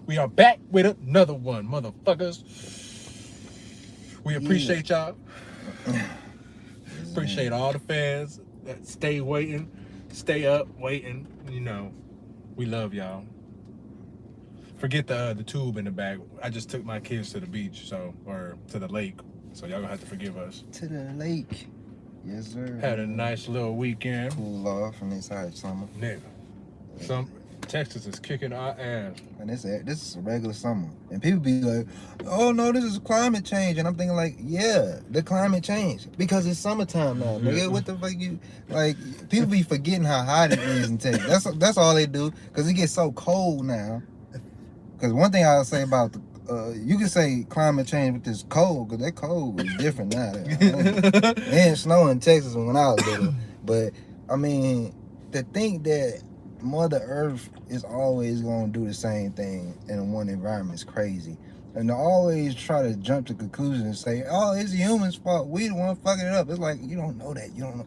We are back with another one, motherfuckers. We appreciate y'all. Appreciate all the fans that stay waiting, stay up waiting. You know, we love y'all. Forget the tube in the back. I just took my kids to the beach, or to the lake. So y'all gonna have to forgive us. To the lake. Yes, sir. Had a nice little weekend. Cool off and it's hot summer. Nigga. Texas is kicking our ass. And this is a regular summer. And people be like, oh no, this is climate change. And I'm thinking like, yeah, the climate change. Because it's summertime now, nigga. What the fuck you like people be forgetting how hot it is in Texas. That's all they do. Cause it gets so cold now. Cause one thing I'll say about you can say climate change with this cold, cause that cold is different now. It didn't snow in Texas when I was little. But I mean, to think that Mother Earth is always going to do the same thing in one environment is crazy. And to always try to jump to conclusions and say, oh, it's humans' fault. We the one fucking it up. It's like, you don't know that. You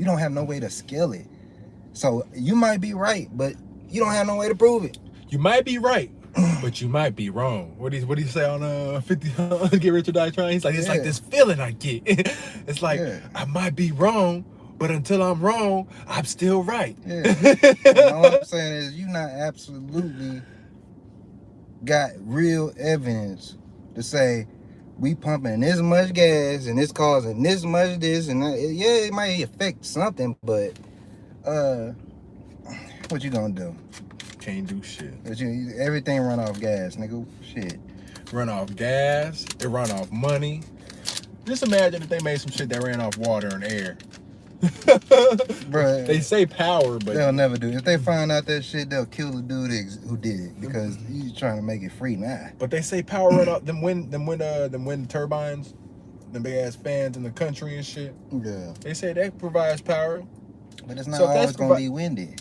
don't have no way to scale it. So you might be right, but you don't have no way to prove it. You might be right, but you might be wrong. What do you say on 50 Get Rich or Die Trying? He's like, it's like this feeling I get. It's like, I might be wrong, but until I'm wrong, I'm still right. Yeah. All I'm saying is you not absolutely got real evidence to say we pumping this much gas and it's causing this much this and that. Yeah, it might affect something, but what you gonna do? Can't do shit. Everything run off gas, nigga. Shit. Run off gas. It run off money. Just imagine if they made some shit that ran off water and air. Bruh, they say power, but they'll never do it. If they find out that shit, they'll kill the dude who did it because he's trying to make it free now. But they say power run off them wind turbines, them big ass fans in the country and shit. Yeah. They say that provides power. But it's not always gonna be windy.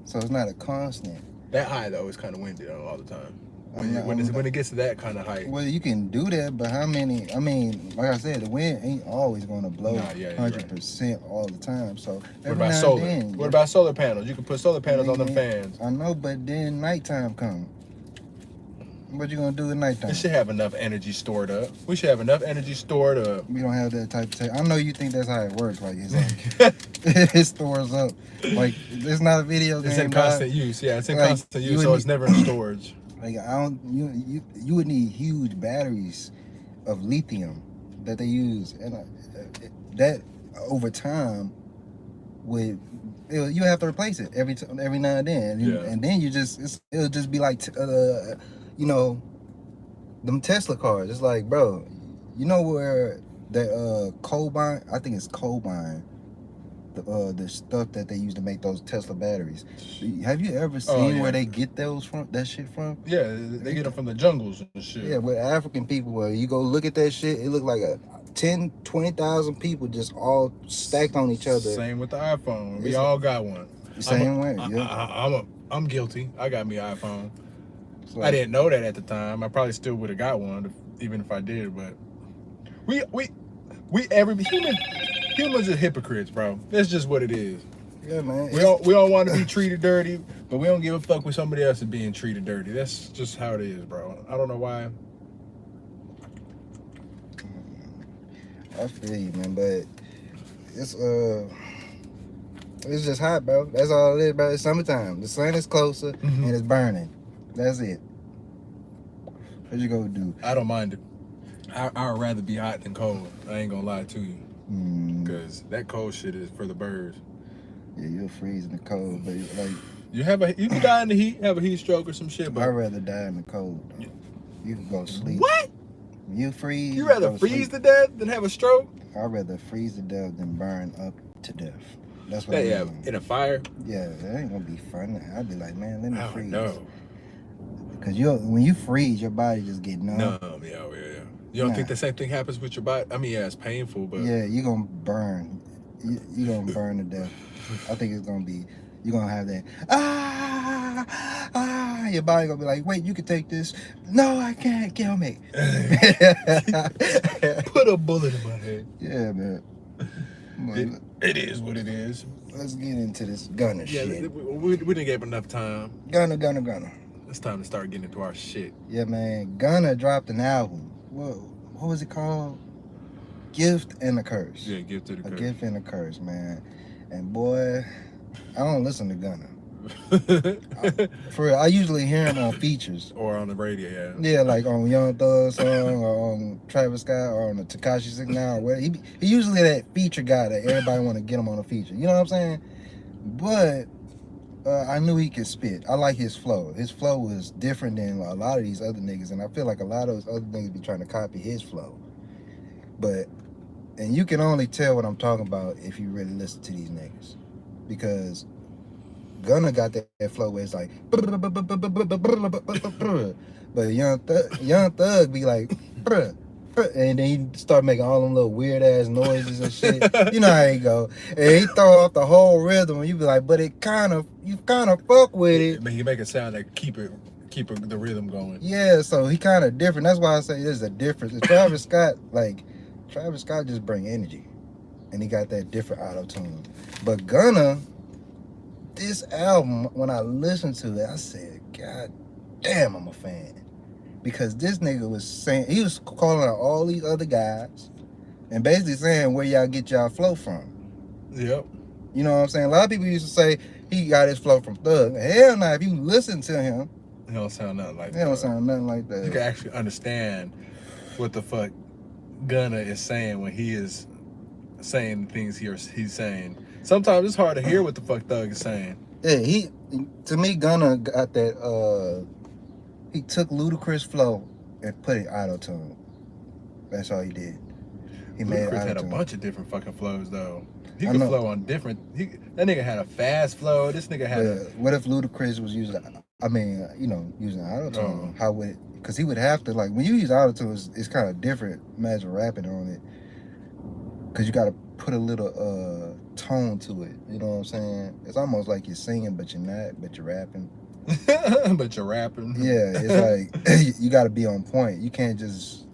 So it's not a constant. That high though is kind of windy all the time. When it gets to that kind of height. Well, you can do that, but how many? I mean, like I said, the wind ain't always going to blow 100% all the time. So what about solar? What about solar panels? You can put solar panels on them fans. I know, but then nighttime comes. What you gonna do at nighttime? We should have enough energy stored up. We should have enough energy stored up. We don't have that type of tech. I know you think that's how it works. Like it's like it stores up. Like it's not a video game. It's in constant use. Yeah, it's in constant use, so it's never in storage. Like you would need huge batteries of lithium that they use, and that over time you have to replace it every now and then, and then it'll just be like them Tesla cars. It's like, bro, you know where the Colbine, I think it's Colbine, the stuff that they use to make those Tesla batteries. Have you ever seen where they get that shit from? Yeah, they get them from the jungles and shit. Yeah, with African people, where you go look at that shit, it look like 20,000 people just all stacked on each other. Same with the iPhone. We all got one. Same way. I'm guilty. I got me an iPhone. So, I didn't know that at the time. I probably still would have got one even if I did. But humans are hypocrites, bro. That's just what it is. Yeah, man. We don't want to be treated dirty, but we don't give a fuck with somebody else is being treated dirty. That's just how it is, bro. I don't know why. I feel you, man, but it's just hot, bro. That's all it is, bro. It's summertime. The sun is closer and it's burning. That's it. What you gonna do? I don't mind it. I would rather be hot than cold. I ain't gonna lie to you. Because that cold shit is for the birds. Yeah, you'll freeze in the cold, but like you can die in the heat, have a heat stroke or some shit. But I'd rather die in the cold. You can go sleep. What? You freeze. You rather freeze to death than have a stroke? I'd rather freeze to death than burn up to death. That's what I mean. In a fire? Yeah, that ain't gonna be fun. I'd be like, man, let me freeze. No. Because when you freeze, your body just get numb. Yeah. You don't think the same thing happens with your body? I mean, yeah, it's painful, but yeah, you're gonna burn. You're gonna burn to death. I think it's gonna be. You're gonna have that. Your body gonna be like, wait, you can take this. No, I can't. Kill me. Put a bullet in my head. Yeah, man. It is what it is. Let's get into this gunner shit. We didn't give enough time. Gunner. It's time to start getting into our shit. Yeah, man. Gunna dropped an album. What was it called? Gift and a Curse. Yeah, Gift to the A Curse. Gift and a Curse, man. And boy, I don't listen to Gunna. For real, I usually hear him on features. Or on the radio, yeah. Yeah, like on Young Thug song or on Travis Scott or on the Tekashi 6ix9ine or whatever. He usually that feature guy that everybody want to get him on a feature. You know what I'm saying? But I knew he could spit. I like his flow. His flow was different than a lot of these other niggas, and I feel like a lot of those other niggas be trying to copy his flow. And you can only tell what I'm talking about if you really listen to these niggas, because Gunna got that flow where it's like, but Young Thug be like, and then he start making all them little weird ass noises and shit. You know how he go, and he throw off the whole rhythm, and you be like, but you kind of fuck with it. But he make it sound like keep the rhythm going. Yeah, so he kind of different. That's why I say there's a difference. And Travis Scott just bring energy, and he got that different auto tune. But Gunna, this album, when I listened to it, I said, God damn, I'm a fan. Because this nigga was saying, he was calling out all these other guys and basically saying where y'all get y'all flow from. Yep. You know what I'm saying? A lot of people used to say he got his flow from Thug. Hell no, if you listen to him, He don't sound nothing like that. he don't sound nothing like that. You can actually understand what the fuck Gunna is saying when he is saying the things he's saying. Sometimes it's hard to hear what the fuck Thug is saying. Yeah, to me, Gunna got that, he took Ludacris flow and put it auto-tune. That's all he did. He made Ludacris had a auto-tune. bunch of different fucking flows though. He I could know. flow on different. That nigga had a fast flow. This nigga had a. What if Ludacris was using, using auto-tune? How would it, because he would have to, like, when you use auto-tune, it's kind of different. Imagine rapping on it. Because you got to put a little tone to it. You know what I'm saying? It's almost like you're singing, but you're not, but you're rapping. But you're rapping. Yeah, it's like, you got to be on point. You can't just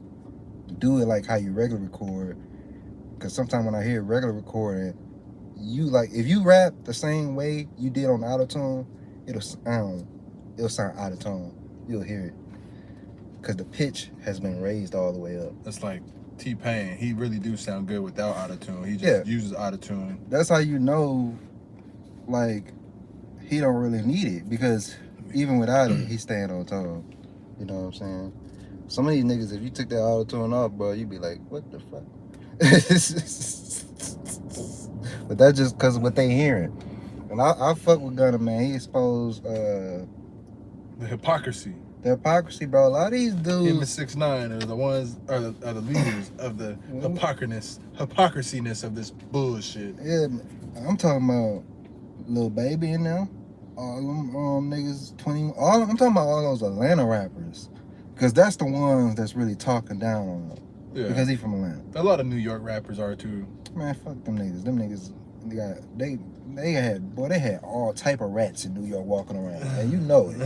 do it like how you regular record. Because sometimes when I hear regular recording, if you rap the same way you did on auto-tune, it'll sound out of tone. You'll hear it. Because the pitch has been raised all the way up. It's like T-Pain. He really do sound good without autotune. He just uses autotune. That's how you know, like, he don't really need it. Because even without it, he's staying on tone. You know what I'm saying? Some of these niggas, if you took that auto-tune off, bro, you'd be like, what the fuck? But that's just because of what they hearing. And I fuck with Gunna, man. He exposed The hypocrisy. the hypocrisy, bro. A lot of these dudes. Him and 6ix9ine are the ones, are the leaders of the hypocrisiness of this bullshit. Yeah, I'm talking about Lil Baby in there. All them niggas 20. I'm talking about all those Atlanta rappers, because that's the ones that's really talking down on them. Yeah. Because he from Atlanta. A lot of New York rappers are too. Man, fuck them niggas. Them niggas, they had all type of rats in New York walking around, and you know it.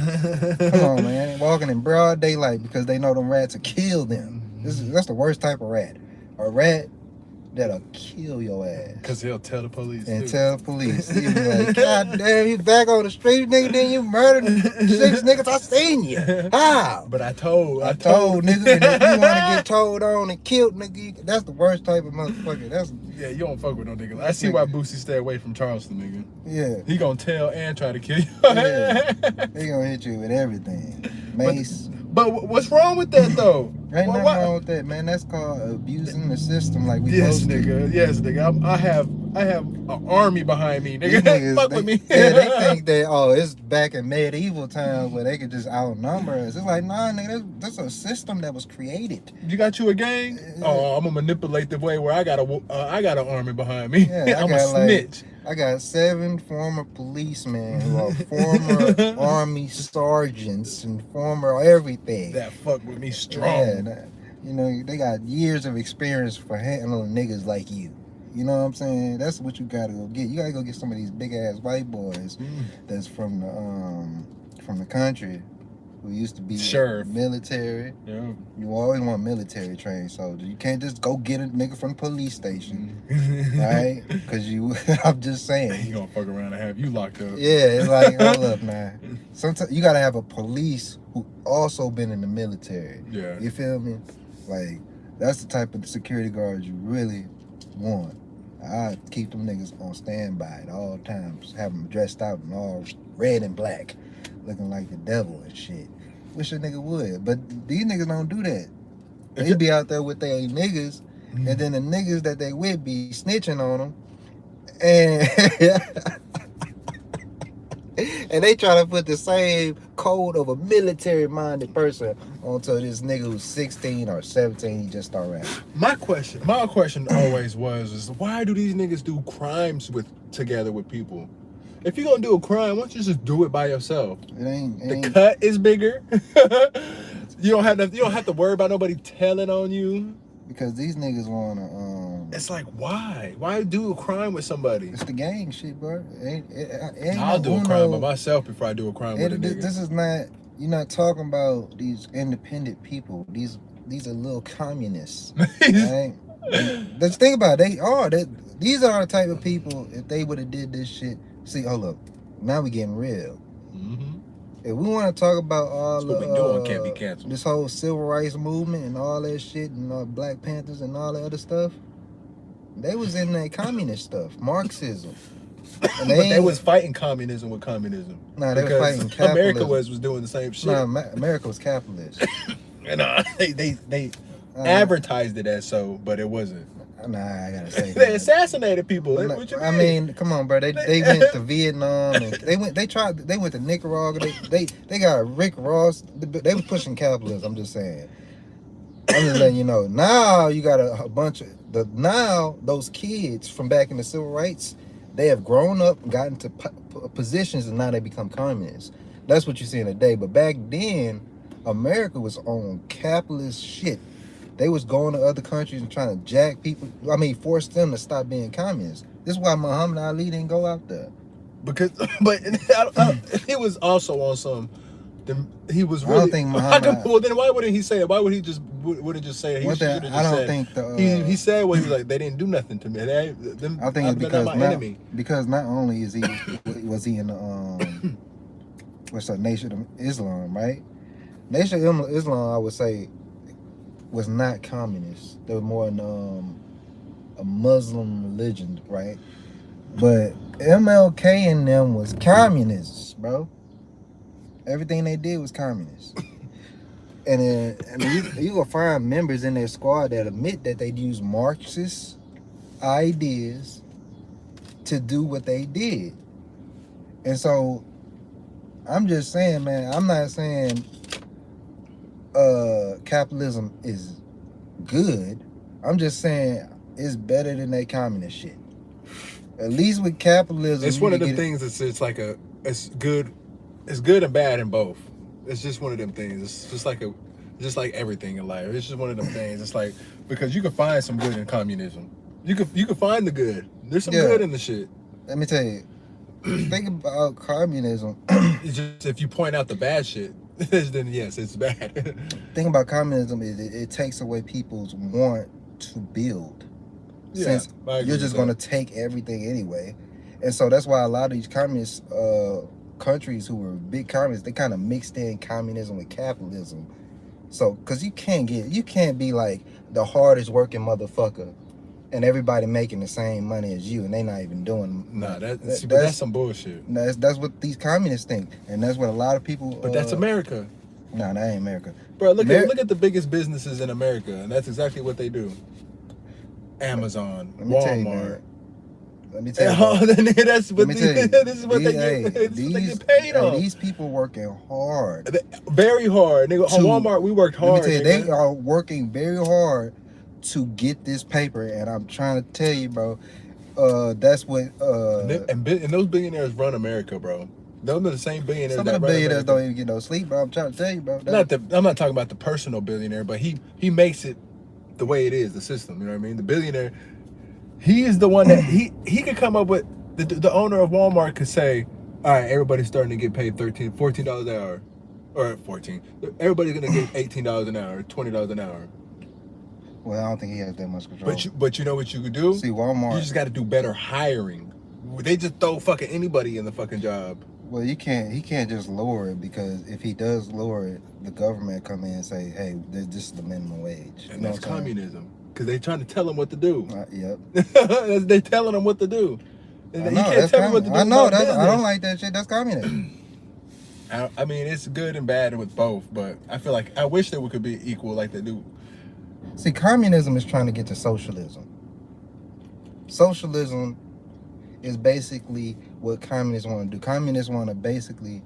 Come on, man, walking in broad daylight because they know them rats will kill them. That's the worst type of rat. A rat that'll kill your ass. Because he'll tell the police. And too. tell the police. You be like, God damn, you back on the street, nigga, then you murdered 6 niggas. I seen you. How? But I told, nigga, and if you want to get told on and killed, nigga, that's the worst type of motherfucker. Yeah, you don't fuck with no nigga. I see why Boosie stay away from Charleston, nigga. Yeah. He gonna tell and try to kill you. Yeah. They gonna hit you with everything. Mace. But what's wrong with that though? Ain't nothing wrong with that, man. That's called abusing the system, like we Yes, supposed to. nigga. Yes, nigga. I have an army behind me, These nigga. niggas, Fuck with me. Yeah, they think that, it's back in medieval times where they could just outnumber us. It's like, nah, nigga, that's a system that was created. You got you a gang? Oh, I'm gonna manipulate the way where I got an army behind me. Yeah, I'm a snitch. I got 7 former policemen who are former army sergeants and former everything. That fuck with me strong. Yeah, they got years of experience for handling niggas like you. You know what I'm saying? That's what you gotta go get. You gotta go get some of these big ass white boys that's from the country who used to be Sheriff. military. Yeah. You always want military trained soldiers. You can't just go get a nigga from the police station, right? Because I'm just He saying. gonna fuck around and have you locked up. Yeah, it's like, hold up, man. Sometimes you gotta have a police who also been in the military. Yeah. You feel me? Like, that's the type of security guards you really want. I keep them niggas on standby at all times. Have them dressed out in all red and black, looking like the devil and shit. Wish a nigga would, but these niggas don't do that. They be out there with their niggas, and then the niggas that they with be snitching on them, and and they try to put the same code of a military-minded person onto this nigga who's 16 or 17. He just start rapping. My question always was why do these niggas do crimes together with people? If you're gonna do a crime, why don't you just do it by yourself? It ain't The cut is bigger. You don't have to worry about nobody telling on you. because these niggas wanna It's like why? Why do a crime with somebody? it's the gang shit, bro. Ain't I'll do a no crime by Uno. myself before I do a crime with a nigga. This is not. You're not talking about these independent people. These are little communists. Right? Let's think about it. They are. These are the type of people. If they would have did this shit. See, hold up. Now we getting real. Mm-hmm. If we want to talk about all That's what we doing, can't be canceled. this whole civil rights movement and all that shit and Black Panthers and all that other stuff, they was in that communist stuff, Marxism. And But they ain't- was fighting communism with communism. Nah, they was Because fighting capitalism. America was doing the same shit. Nah, America was capitalist. And they Uh, advertised it as so, but it wasn't. Nah, I gotta say. They that. assassinated people. Nah, What you I mean, come on, bro. They went to Vietnam and they went to Nicaragua. They got Rick Ross. They was pushing capitalism. I'm just saying. I'm just letting you know. Now you got a bunch of those kids from back in the civil rights. They have grown up, gotten to positions, and now they become communists. That's what you're seeing today. But back then, America was on capitalist shit. They was going to other countries and trying to jack people. I mean, force them to stop being communists. This is why Muhammad Ali didn't go out there. But he was also on some. He was I really. don't think Muhammad. Well, then why wouldn't he say it? Why would he just wouldn't just say it? He One should thing, have just I don't said. think the. He said what he was like. They didn't do nothing to me. I think it's they're not my enemy. because not only is he was he in the what's that, Nation of Islam, right? Nation of Islam, I would say, was not communist. They were more in a Muslim religion, right? But MLK and them was communists, bro. Everything they did was communist. And you gonna find members in their squad that admit that they use Marxist ideas to do what they did. And so I'm just saying, man, I'm not saying capitalism is good. I'm just saying it's better than that communist shit. At least with capitalism, It's one of them things. It's like it's good and bad in both. It's just one of them things. It's just like everything in life. It's just one of them things. It's like because you can find some good in communism. You can find the good. There's some good in the shit. Let me tell you. Think about communism. It's just if you point out the bad shit, then yes, it's bad. Thing about communism is it takes away people's want to build. Yeah, Since I agree you're just with going to that. take everything anyway. And so that's why a lot of these communist countries who were big communists, they kind of mixed in communism with capitalism. So, because you can't be like the hardest working motherfucker and everybody making the same money as you and they not even doing. Nah, that's some bullshit. That's what these communists think. And that's what a lot of people. But that's America. Nah, that ain't America. Bro, look at the biggest businesses in America, and that's exactly what they do. Amazon, Let me tell you, Walmart. man. Let me tell you. That's what Let me tell you, this is what they get. This is what they get paid on. These people working hard. Very hard, nigga. On Walmart, we worked hard. Let me tell you, nigga. they are working very hard to get this paper, and I'm trying to tell you, bro. That's what. And those billionaires run America, bro. Those are the same billionaires. Some of the billionaires don't even get no sleep, bro. I'm trying to tell you, bro. I'm not talking about the personal billionaire, but he makes it the way it is, the system. You know what I mean? The billionaire, he is the one that he could come up with. The owner of Walmart could say, all right, everybody's starting to get paid $14 an hour. or 14. Everybody's gonna get $18 an hour, $20 an hour. Well, I don't think he has that much control. But you know what you could do? See, Walmart. You just got to do better hiring. They just throw fucking anybody in the fucking job. Well, he can't just lower it, because if he does lower it, the government come in and say, hey, this is the minimum wage. And that's communism. Because they trying to tell him what to do. Yep. They telling him what to do. I know, can't tell me what to do. I know, I don't like that shit. That's communism. I mean, it's good and bad with both, but I feel like I wish that we could be equal like they do. See, communism is trying to get to socialism. Socialism is basically what communists want to do. Communists want to basically,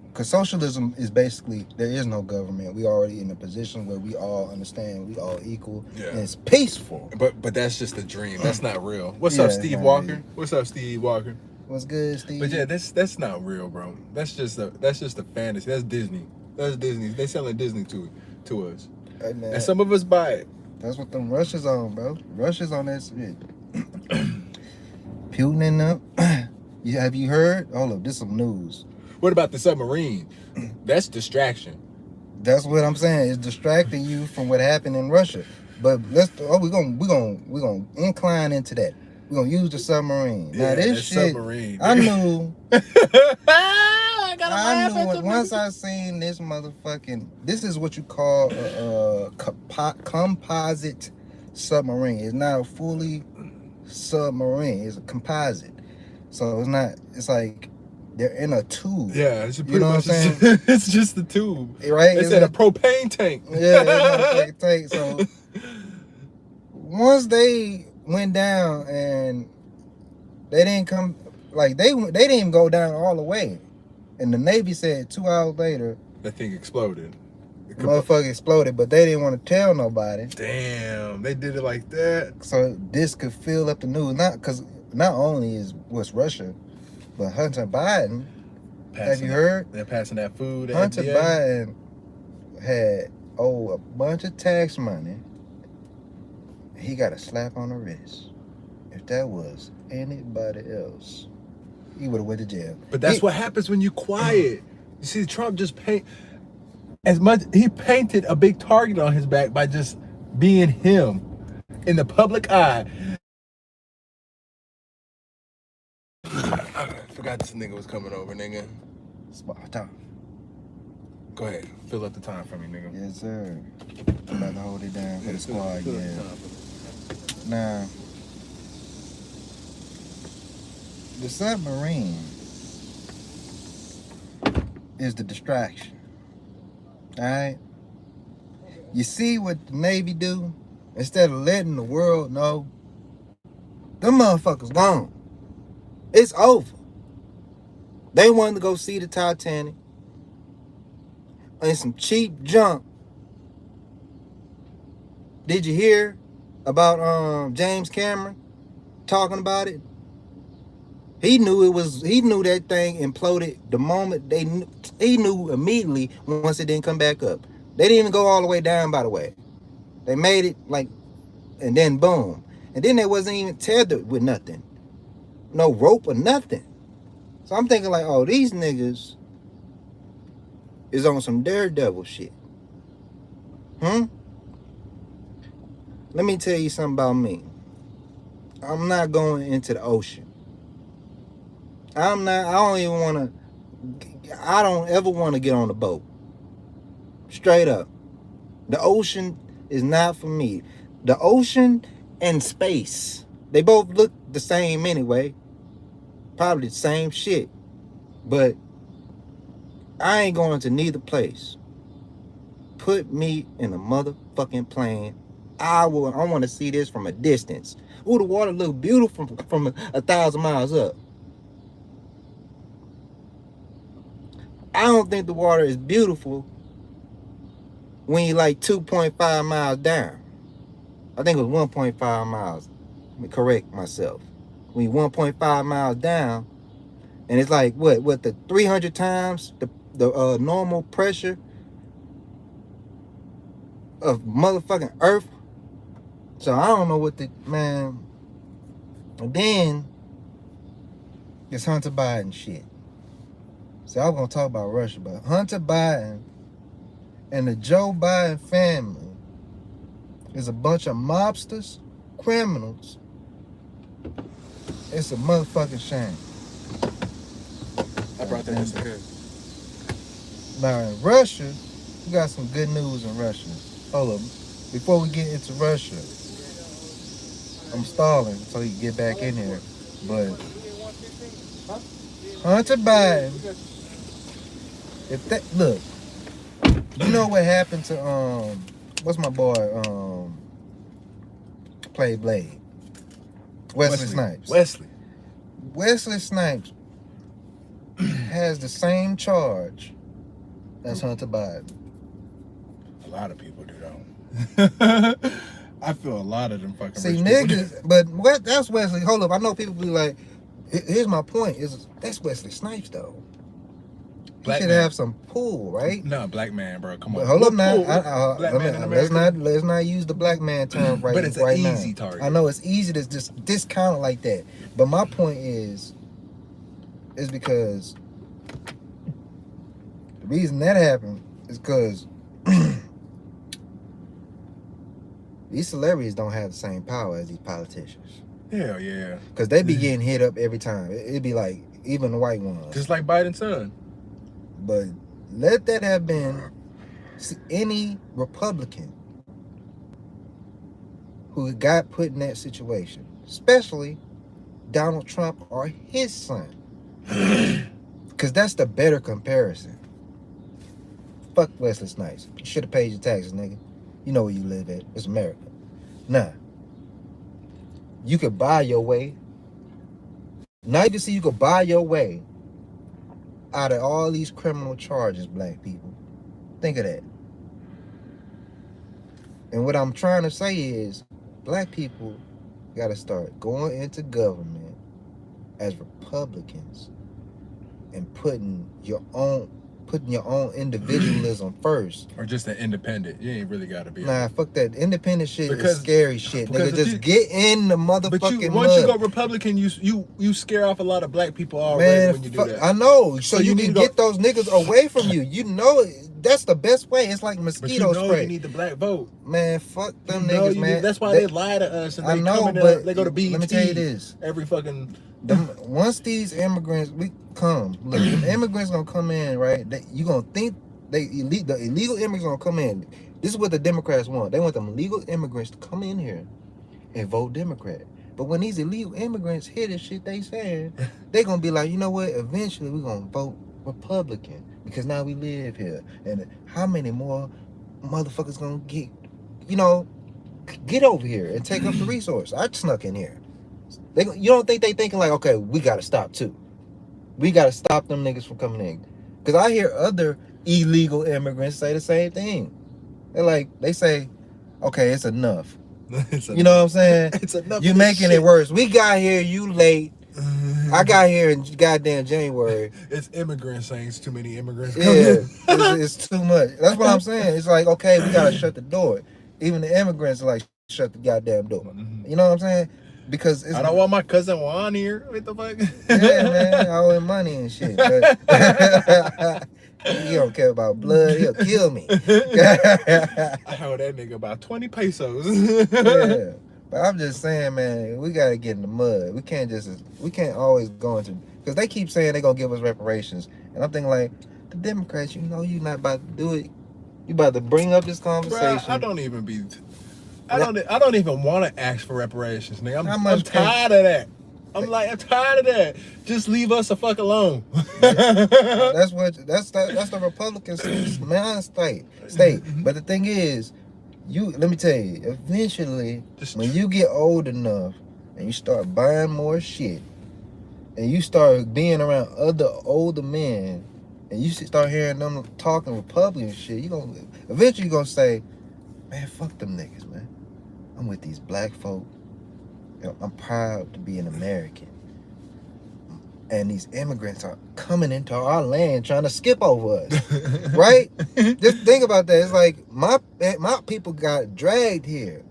because socialism is basically, there is no government. We already in a position where we all understand, we all equal, and it's peaceful. But that's just a dream. That's not real. What's up, Steve Walker? What's up, Steve Walker? What's good, Steve? But yeah, that's not real, bro. That's just a fantasy. That's Disney. That's Disney. They selling Disney to us. Hey, man, and some of us buy it. That's what them Russia's on, bro. Russia's on that shit. Putin and them. Have you heard? Hold up, this is some news. What about the submarine? That's distraction. That's what I'm saying. It's distracting you from what happened in Russia. But we're gonna incline into that. We're gonna use the submarine. Yeah, now this shit, submarine, I knew. I knew once I seen this motherfucking. This is what you call a composite submarine. It's not a fully submarine. It's a composite. So it's not. It's like they're in a tube. Yeah, it's pretty much. It's just the tube, right? It's in a propane tank. Yeah, it's a tank. So once they went down and they didn't come, like they didn't even go down all the way. And the Navy said 2 hours later, that thing exploded. The motherfucker exploded, but they didn't want to tell nobody. Damn, they did it like that. So this could fill up the news. Not only was Russia, but Hunter Biden. Have you heard? They're passing that food. Hunter Biden had a bunch of tax money. He got a slap on the wrist. If that was anybody else, he would have went to jail. But that's what happens when you quiet. You see, Trump just he painted a big target on his back by just being him in the public eye. I forgot this nigga was coming over, nigga. Go ahead, fill up the time for me, nigga. Yes, sir. I'm about to hold it down for the squad, yeah. Now, the submarine is the distraction. All right? You see what the Navy do? Instead of letting the world know, them motherfuckers gone. It's over. They wanted to go see the Titanic and some cheap junk. Did you hear about James Cameron talking about it? He knew that thing imploded the moment he knew immediately once it didn't come back up. They didn't even go all the way down, by the way. They made it and then boom. And then they wasn't even tethered with nothing. No rope or nothing. So I'm thinking like, oh, these niggas is on some daredevil shit. Let me tell you something about me. I'm not going into the ocean. I don't ever want to get on a boat. Straight up. The ocean is not for me. The ocean and space, they both look the same anyway. Probably the same shit. But I ain't going to neither place. Put me in a motherfucking plane. I want to see this from a distance. Ooh, the water look beautiful from 1,000 miles up. I don't think the water is beautiful when you're like 2.5 miles down. I think it was 1.5 miles. Let me correct myself. When you're 1.5 miles down, and it's like what the 300 times the normal pressure of motherfucking Earth. So I don't know what man. And then this Hunter Biden shit. See, I was gonna talk about Russia, but Hunter Biden and the Joe Biden family is a bunch of mobsters, criminals. It's a motherfucking shame. I brought that in some good. Now in Russia, we got some good news in Russia. Hold up. Before we get into Russia, I'm stalling so he can get back in here. But Hunter Biden, if that look, you know what happened to what's my boy play Blade? Wesley Snipes. Wesley Snipes has the same charge as Hunter Biden. A lot of people do though. I feel a lot of them fucking See, rich people niggas, but what? That's Wesley. Hold up, I know people be like, here's my point: is that's Wesley Snipes though? He should have some pull, right? No, black man, bro. Come on. But hold up now. Black man in let's America. not use the black man term right. But it's right an now. easy target. I know it's easy to just discount it like that. But my point is because the reason that happened is because these celebrities don't have the same power as these politicians. Hell yeah. Because they be getting hit up every time. It'd be like, even the white ones. Just like Biden's son. But let that have been any Republican who got put in that situation, especially Donald Trump or his son. Because that's the better comparison. Fuck Wesley Snipes. You should have paid your taxes, nigga. You know where you live at. It's America. Nah. You could buy your way. Now you can see you could buy your way out of all these criminal charges, black people. Think of that. And what I'm trying to say is, black people got to start going into government as Republicans and putting your own individualism first. Or just an independent. You ain't really got to be. Nah, fuck that. Independent shit Because- is scary shit. because Nigga, if just you- get in the motherfucking But once mud. you go Republican, you scare off a lot of black people already Man, when you do fuck, that. I know. So you need can to get those niggas away from you. You know that's the best way. It's like But mosquito you know spray. you need the black vote. Man, fuck them You know niggas, you man. need- that's why they lie to us and I they know, come in but they go to BET. let me tell you this. Every fucking Once these immigrants look, them immigrants gonna come in, right? You gonna think the illegal immigrants gonna come in. This is what the Democrats want. They want them illegal immigrants to come in here and vote Democrat. But when these illegal immigrants hear the shit they saying, they gonna be like, you know what? Eventually we gonna vote Republican because now we live here. And how many more motherfuckers gonna get over here and take up the resource? I snuck in here. You don't think they thinking like, okay, we gotta stop too. We gotta stop them niggas from coming in. Cause I hear other illegal immigrants say the same thing. They say, okay, it's enough. You know what I'm saying? It's enough. You making it worse. We got here, you late. I got here in goddamn January. It's immigrants saying it's too many immigrants. Yeah, it's too much. That's what I'm saying. It's like, okay, we gotta shut the door. Even the immigrants are like, shut the goddamn door. You know what I'm saying? Because I don't want my cousin Juan here. What the fuck? Yeah, man, I owe him money and shit. But he don't care about blood. He'll kill me. I owe that nigga about 20 pesos. Yeah, but I'm just saying, man, we gotta get in the mud. We can't always go into, because they keep saying they gonna give us reparations, and I'm thinking like, the Democrats, you know, you're not about to do it. You about to bring up this conversation. Bruh, I don't even want to ask for reparations, nigga. I'm tired of that. I'm tired of that. Just leave us the fuck alone. That's the Republican mind state. But the thing is, let me tell you, eventually, when you get old enough and you start buying more shit, and you start being around other older men, and you start hearing them talking Republican shit, eventually you're gonna say, man, fuck them niggas, man. I'm with these black folk. I'm proud to be an American. And these immigrants are coming into our land trying to skip over us. Right? Just think about that. It's like my people got dragged here.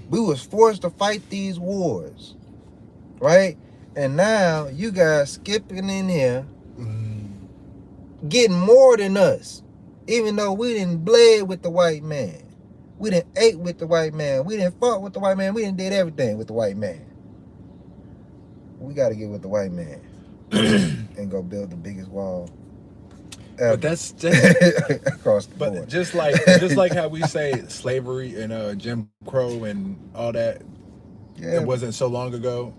We was forced to fight these wars. Right? And now you guys skipping in here getting more than us, even though we didn't bled with the white man. We didn't ate with the white man. We didn't fought with the white man. We didn't did everything with the white man. We got to get with the white man and go build the biggest wall ever. But that's just across the board. but just like how we say slavery and Jim Crow and all that, Yeah, it wasn't so long ago.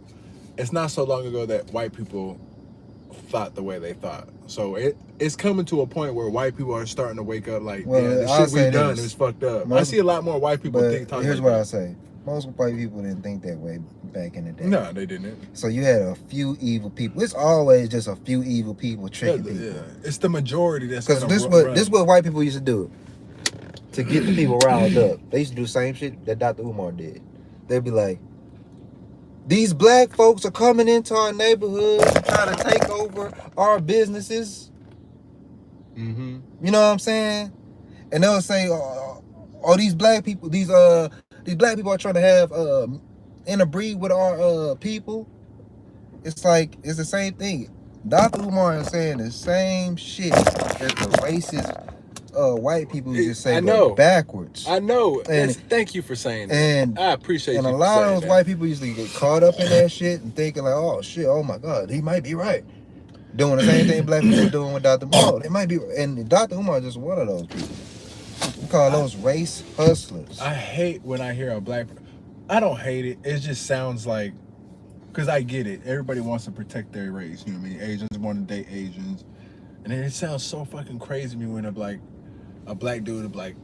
It's not so long ago that white people thought the way they thought. So it's coming to a point where white people are starting to wake up like, Well, yeah, the I'll shit say we done this. is fucked up. I Most- see a lot more white people but talking here's like what I that. say. Most white people didn't think that way back in the day. No, they didn't. So you had a few evil people. It's always just a few evil people tricking people. Yeah, it's the majority that's Because gonna this is what white people used to do to get the people riled up. They used to do the same shit that Dr. Umar did. They'd be like, these black folks are coming into our neighborhood to try to take over our businesses. Mm-hmm. You know what I'm saying? And they'll say, oh, these black people are trying to have interbreed with our people. It's like it's the same thing. Dr. Umar is saying the same shit that the racist white people just say, I know. but backwards. I know. And- Thank you for saying that. And I appreciate and you a for lot of saying those that. white people usually get caught up in that shit and thinking like, oh shit, oh my God, he might be right. Doing the same thing black people are doing with Dr. Umar. They might be, and Dr. Umar is just one of those people. We call those race hustlers. I hate when I hear a black. I don't hate it. It just sounds like, because I get it. Everybody wants to protect their race. You know what I mean? Asians want to date Asians, and it sounds so fucking crazy to me when a black dude would like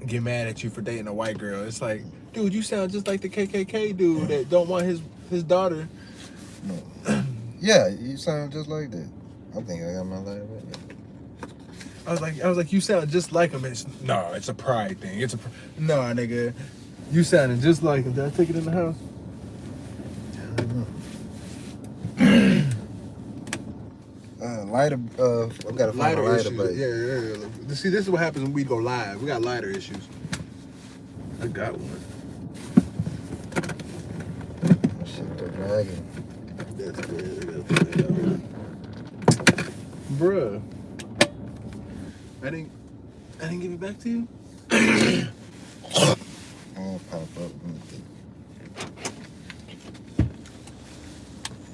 get mad at you for dating a white girl. It's like, dude, you sound just like the KKK dude that don't want his daughter. No. Yeah, you sound just like that. I think I got my life right now. I was like, you sound just like him. It's a pride thing. No, nigga, you sounded just like him. Did I take it in the house? I don't know. Lighter. I've got to find a lighter, issues. but Yeah. See, this is what happens when we go live. We got lighter issues. I got one. Shit, they're dragging. That's good. Bruh. I didn't give it back to you? I'll pop up.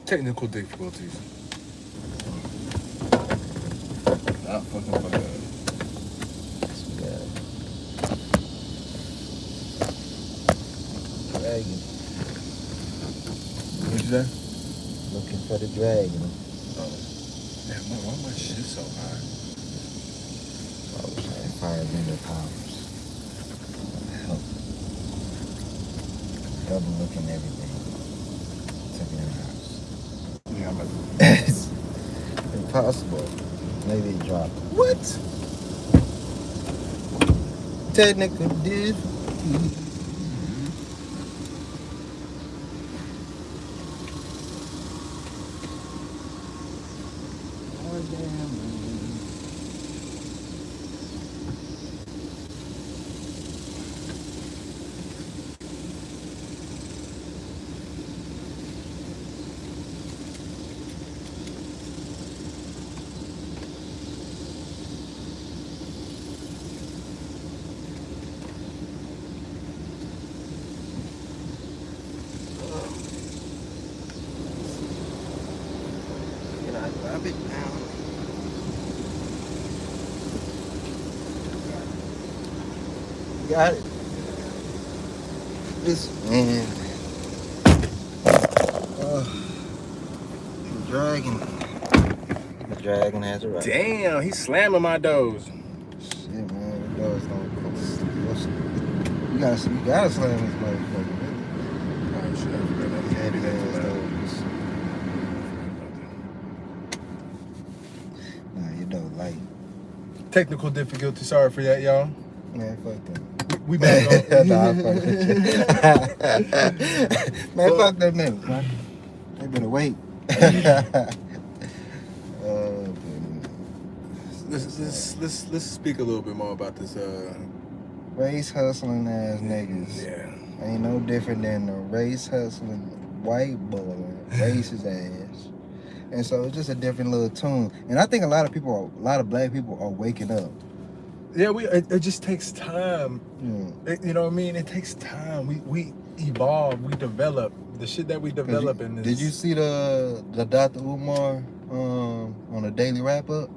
Technical difficulties. Not fucking fuck up. Dragon. What'd you say? Looking for the dragon. Damn, why my shit so high? I wish I had firebender powers. Help. Double looking everything. Took it in the house. Yeah, I'm about to... It's impossible. Maybe it dropped. What? Technical difficulty. Can I grab it now? Got it. This man. The dragon has a right. Damn, he's slamming my doors. Shit, man, the doors don't close. You gotta slam this motherfucker, man. Oh, shit, I forgot I Heavy did that ass too loud. doors. Nah, you don't like. Technical difficulty. Sorry for that, y'all. Man, fuck that. We back on. Nah, fuck that. Man, fuck them niggas, man. They better wait. Let's speak a little bit more about this. Race hustling ass niggas. Yeah. Ain't no different than a race hustling white boy. Race his ass. And so it's just a different little tune. And I think a lot of black people are waking up. Yeah, it just takes time. Yeah. You know what I mean? It takes time. We evolve, we develop. The shit that we develop in this. Did you see the Dr. Umar on the Daily Wrap Up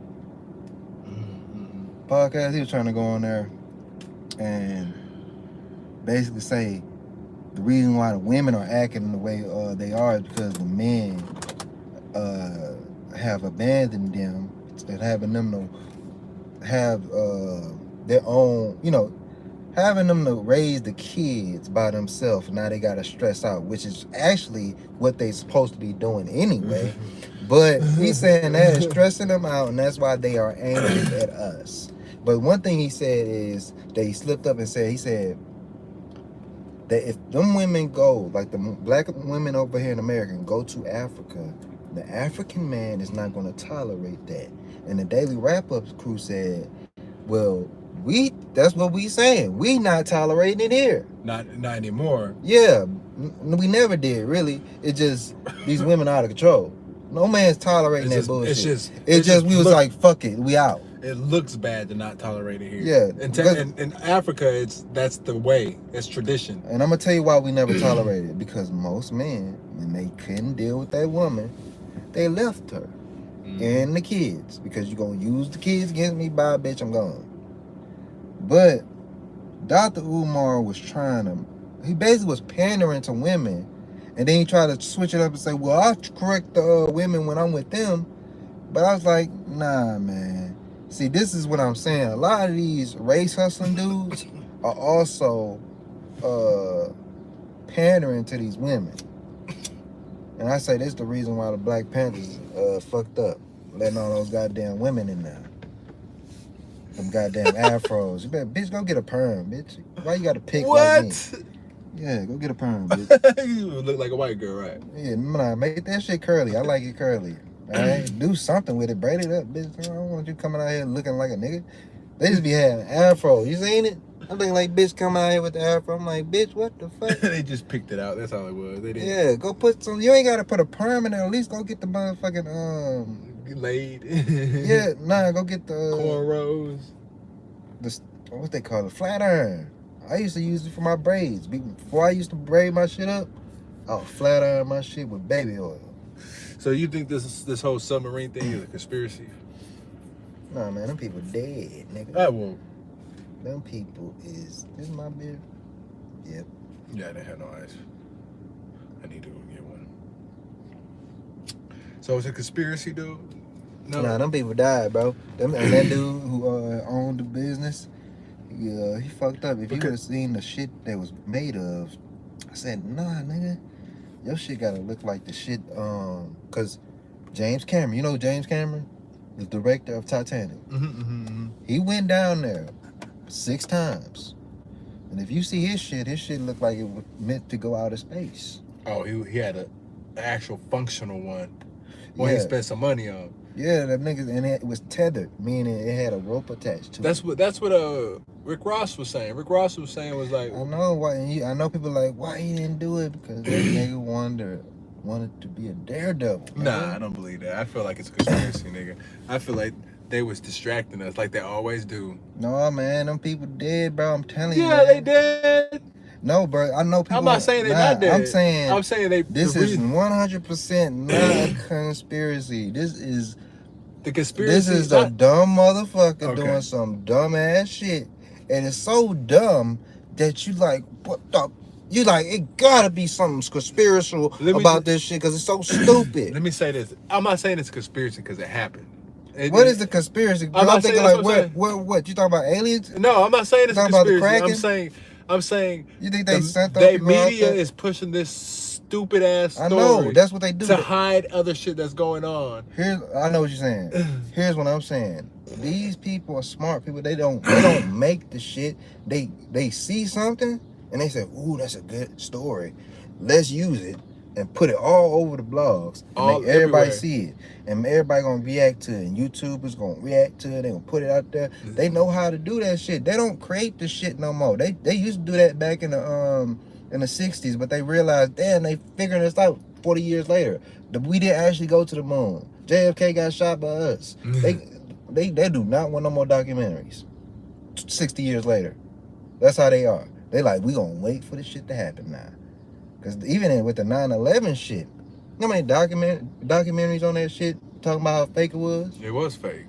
podcast? He was trying to go on there and basically say the reason why the women are acting the way they are is because the men have abandoned them and having them to have their own, having them to raise the kids by themselves. Now they gotta stress out, which is actually what they supposed to be doing anyway. But he's saying that is stressing them out, and that's why they are angry at us. But one thing he said is that he slipped up and said, he said that if them women go, like the black women over here in America, go to Africa, the African man is not going to tolerate that. And the Daily Wrap-Up crew said, well, that's what we saying. We not tolerating it here. Not anymore. Yeah, we never did, really. It's just these women are out of control. No man's tolerating that bullshit. It's just we was like, fuck it, we out. It looks bad to not tolerate it here. Yeah. In Africa, that's the way. It's tradition. And I'm gonna tell you why we never tolerated it. Because most men, when they couldn't deal with that woman, they left her and the kids. Because you're gonna use the kids against me, bye, bitch, I'm gone. But Dr. Umar was he basically was pandering to women. And then he tried to switch it up and say, well, I'll correct the women when I'm with them. But I was like, nah, man. See, this is what I'm saying. A lot of these race hustling dudes are also pandering to these women. And I say this is the reason why the Black Panthers fucked up. Letting all those goddamn women in there. Them goddamn afros. You better, bitch, go get a perm, bitch. Why you gotta pick like me? Yeah, go get a perm, bitch. You look like a white girl, right? Yeah, nah, make that shit curly. I like it curly. All right? Do something with it. Braid it up, bitch. I don't want you coming out here looking like a nigga. They just be having afro. You seen it? I'm thinking like, bitch, come out here with the afro. I'm like, bitch, what the fuck? They just picked it out. That's all it was. They didn't. Yeah, go put some. You ain't got to put a perm in there. At least go get the motherfucking, laid. Yeah, nah, go get the. Cornrows. What they call it? Flat iron. I used to use it for my braids. Before I used to braid my shit up, I would flat iron my shit with baby oil. So you think this whole submarine thing is a conspiracy? Nah, man, them people dead, nigga. I won't. Them people is... This is my beer? Yep. Yeah, they had no ice. I need to go get one. So it's a conspiracy, dude? No. Nah, them people died, bro. And that dude who owned the business, he fucked up. If you would have seen the shit that was made of, I said, nah, nigga, your shit gotta look like the shit, cause James Cameron, you know James Cameron? The director of Titanic. He went down there 6 times. And if you see his shit looked like it was meant to go out of space. Oh, he had an actual functional one. Well, he spent some money on. Yeah, that nigga, and it was tethered, meaning it had a rope attached to it. That's what Rick Ross was saying. Rick Ross was saying was like, I know why. I know people like, why he didn't do it, because that nigga wanted to be a daredevil. Man. Nah, I don't believe that. I feel like it's a conspiracy, nigga. I feel like they was distracting us like they always do. No, man, them people dead, bro. I'm telling you. Yeah, they did. No, bro, I know people. I'm not saying they're not dead. I'm saying they. This is 100% not a conspiracy. This is. The conspiracy. This is a dumb motherfucker doing some dumb ass shit, and it's so dumb that you like, what the? You like, it gotta be something conspiratorial about this shit because it's so stupid. Let me say this: I'm not saying it's a conspiracy because it happened. What is the conspiracy? I'm thinking like, what? You talking about aliens? No, I'm not saying it's a conspiracy. About the Kraken? I'm saying. You think they sent those people out media there? is pushing this stupid ass story. I know that's what they do to hide other shit that's going on. I know what you're saying. Here's what I'm saying. These people are smart people. They don't make the shit. They see something and they say, "Ooh, that's a good story. Let's use it and put it all over the blogs and make everybody see it, and everybody gonna react to it. And YouTubers gonna react to it. They gonna put it out there. They know how to do that shit. They don't create the shit no more. They used to do that back in the 60s, but they realized, damn, they figuring this out 40 years later. We didn't actually go to the moon. JFK got shot by us. They do not want no more documentaries. 60 years later. That's how they are. They like, we gonna wait for this shit to happen now. Because even with the 9/11 shit, you know how many documentaries on that shit talking about how fake it was? It was fake.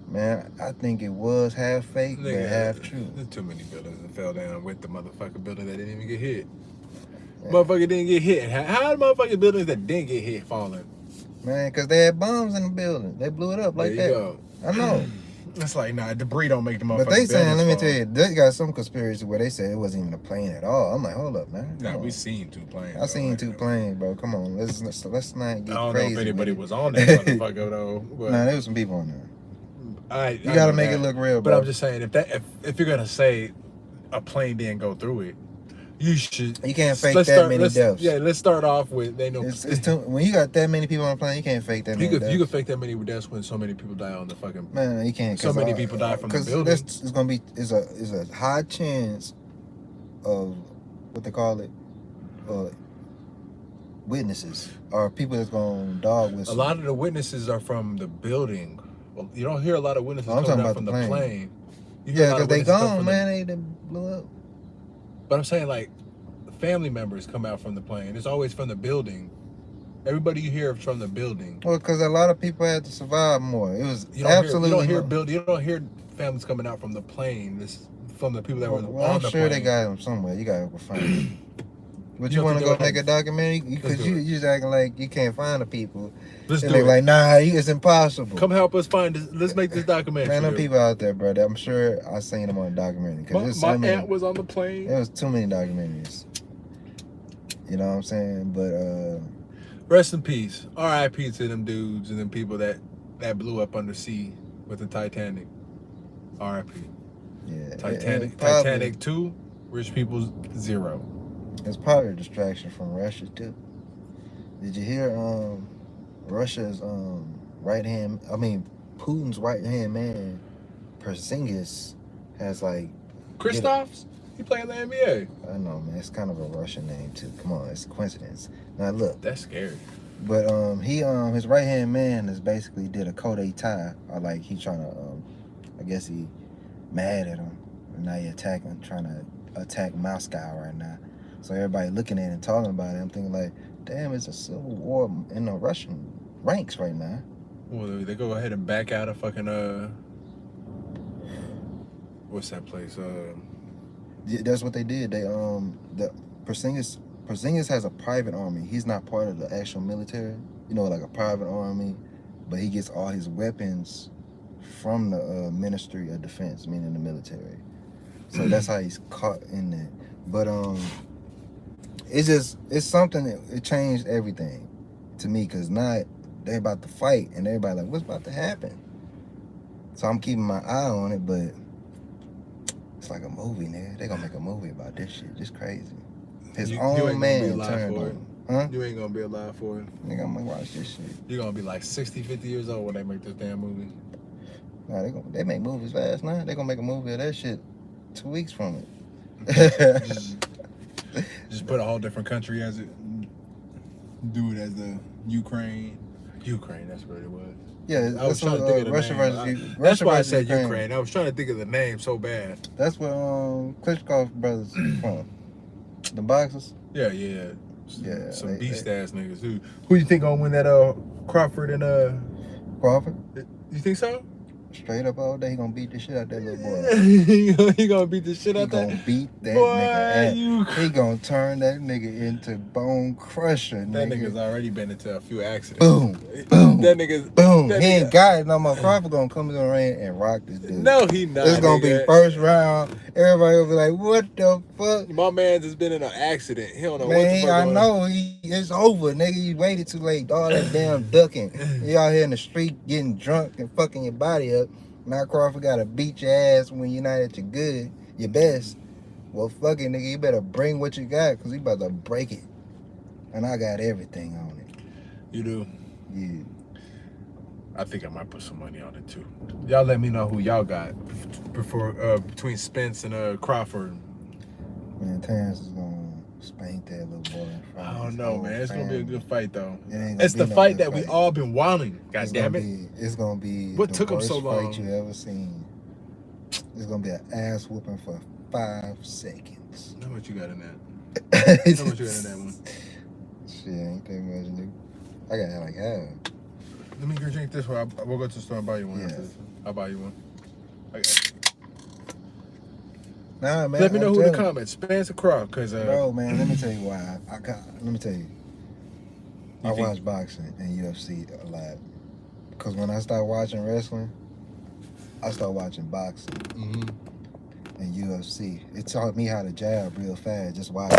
Man, I think it was half fake, but half true. There's too many buildings that fell down with the motherfucking building that didn't even get hit. Yeah. Motherfucker didn't get hit. How the motherfucking buildings that didn't get hit falling? Man, because they had bombs in the building. They blew it up like that. Go. I know. It's like, nah, debris don't make the motherfucking But they saying, let me fall. tell you, they got some conspiracy where they said it wasn't even a plane at all. I'm like, hold up, man. Nah, we seen 2 planes. I seen 2 planes, bro. Come on, let's not get crazy. I don't know if anybody was on that motherfucker though. But nah, there was some people on there. You gotta make it look real, bro. But I'm just saying, if you're gonna say a plane didn't go through it, you should. You can't fake that many deaths. Yeah, let's start off with they know. It's when you got that many people on a plane, you can't fake that many deaths. You could fake that many deaths when so many people die on the fucking. Man, you can't. So many people die from the building. It's gonna be is a high chance of what they call it, witnesses or people that's gonna dog with. A lot of the witnesses are from the building. Well, you don't hear a lot of witnesses I'm coming out from the plane. Yeah, because they gone, man. They blew up. But I'm saying, like, family members come out from the plane. It's always from the building. Everybody you hear is from the building. Well, because a lot of people had to survive more. It was you don't hear families coming out from the plane. This from the people that were on the plane. I'm sure they got them somewhere. You gotta go find them. But you want to go make a documentary? Because you just acting like you can't find the people. Let's do it. Like, nah, it's impossible. Come help us find this. Let's make this documentary. Man, them people out there, brother. I'm sure I seen them on a documentary. My aunt was on the plane. There was too many documentaries. You know what I'm saying? But rest in peace. R.I.P. to them dudes and them people that blew up under sea with the Titanic. R.I.P. Yeah. Titanic 2, rich people 0. It's probably a distraction from Russia too. Did you hear Russia's Putin's right hand man, Porzingis, has like Kristaps? He played in the NBA. I know, man. It's kind of a Russian name too. Come on, it's a coincidence. Now look. That's scary. But he his right hand man has basically did a coup d'etat, or like he trying to I guess he mad at him. And now he trying to attack Moscow right now. So everybody looking at it and talking about it, I'm thinking like, damn, it's a civil war in the Russian ranks right now. Well, they go ahead and back out of fucking what's that place? Yeah, that's what they did. They the Porzingis has a private army. He's not part of the actual military. You know, like a private army, but he gets all his weapons from the Ministry of Defense, meaning the military. So that's how he's caught in that. But it's something that it changed everything to me, because now they're about to fight and everybody like, what's about to happen? So I'm keeping my eye on it, but it's like a movie, nigga. They gonna make a movie about this shit. Just crazy. His own man turned on him. Huh? You ain't gonna be alive for it. Nigga, I'm gonna watch this shit. You're gonna be like 60, 50 years old when they make this damn movie. Nah, they make movies fast now. They gonna make a movie of that shit 2 weeks from it. Just put a whole different country as it. Do it as the Ukraine. That's what it was. Yeah, I was trying to think of the Russia name. versus That's why I said Ukraine. I was trying to think of the name so bad. That's where Klitschko brothers from. The boxers. Yeah. Yeah. Some beast ass niggas. Who you think gonna win that Crawford and Crawford? You think so? Straight up all day, he gonna beat the shit out that little boy. he gonna beat the shit out that. He gonna beat that nigga ass. He gonna turn that nigga into bone crusher. That nigga's already been into a few accidents. Boom, boom. That nigga's boom. He ain't got it no more. Crawford gonna come in the ring and rock this dude. No, he not. It's gonna be first round. Everybody gonna be like, what the fuck? My man's just been in an accident. He don't know man, what the fuck I know. It's over, nigga. You waited too late. All that damn ducking. You out here in the street getting drunk and fucking your body up. Now Crawford gotta beat your ass when you're not at your good, your best. Well, fuck it, nigga. You better bring what you got, because he about to break it. And I got everything on it. You do? Yeah. I think I might put some money on it, too. Y'all let me know who y'all got between Spence and Crawford. Man, Terrence is gonna Spank that little boy in front I of don't his know, whole man. It's gonna be a family. good fight, though. It ain't gonna It's be the no fight good that we fight. all been wanting. God It's damn gonna it! It's gonna be What the took 'em worst so long? fight you ever seen. It's gonna be an ass whooping for 5 seconds. Know what you got in that? Know what you got in that one? Shit, ain't that much, nigga. I got like half. Let me go drink this one. We'll go to the store and buy you one. Yeah. After this. I'll buy you one. Nah, man. Let me know I'm who in the telling- comments. Spencer Crow, cause Bro, man, let me tell you why. Let me tell you. I You think- watch boxing and UFC a lot. Because when I start watching wrestling, I start watching boxing and UFC. It taught me how to jab real fast. Just watch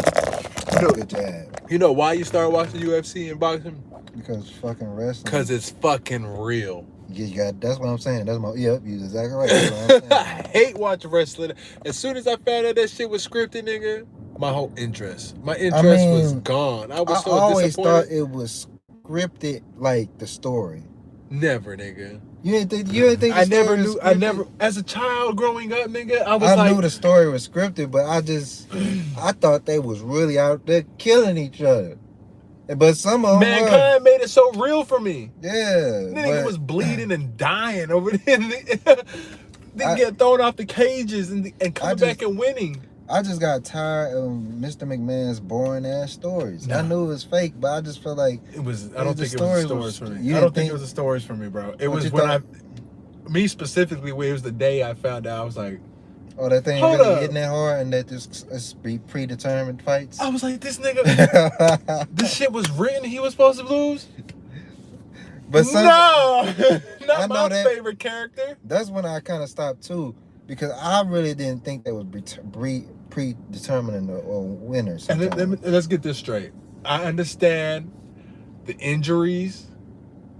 good jab. You know why you started watching UFC and boxing? Because fucking wrestling. Cause it's fucking real. You got. That's what I'm saying. That's my. Yep, you exactly right. That's what I'm I saying. hate watching wrestling. As soon as I found out that shit was scripted, nigga, my whole interest. My interest was mean, gone. I was I so always disappointed. thought it was scripted like the story. Never, nigga. You didn't think. You didn't think. The I never story was knew. I scripted? never. As a child growing up, nigga, I was I like, knew the story was scripted, but I thought they was really out there killing each other. But some of them were. mankind made it so real for me. Yeah. The nigga but was bleeding and dying over there. They get thrown off the cages and coming back and winning. I just got tired of Mr. McMahon's boring ass stories. Nah. I knew it was fake, but I just felt like It was. I The don't think it was the story stories was- for you me. I didn't don't think think- it was the stories for me, bro. It What was you when thought? me specifically. It was the day I found out. I was like, oh, that thing Hold really up. hitting that hard and that this is predetermined fights. I was like, this nigga. This shit was written. He was supposed to lose. But some, no, I not know my that- favorite character. that's when I kind of stopped too, because I really didn't think that was predetermining a winner. And Sometimes. let's get this straight. I understand the injuries,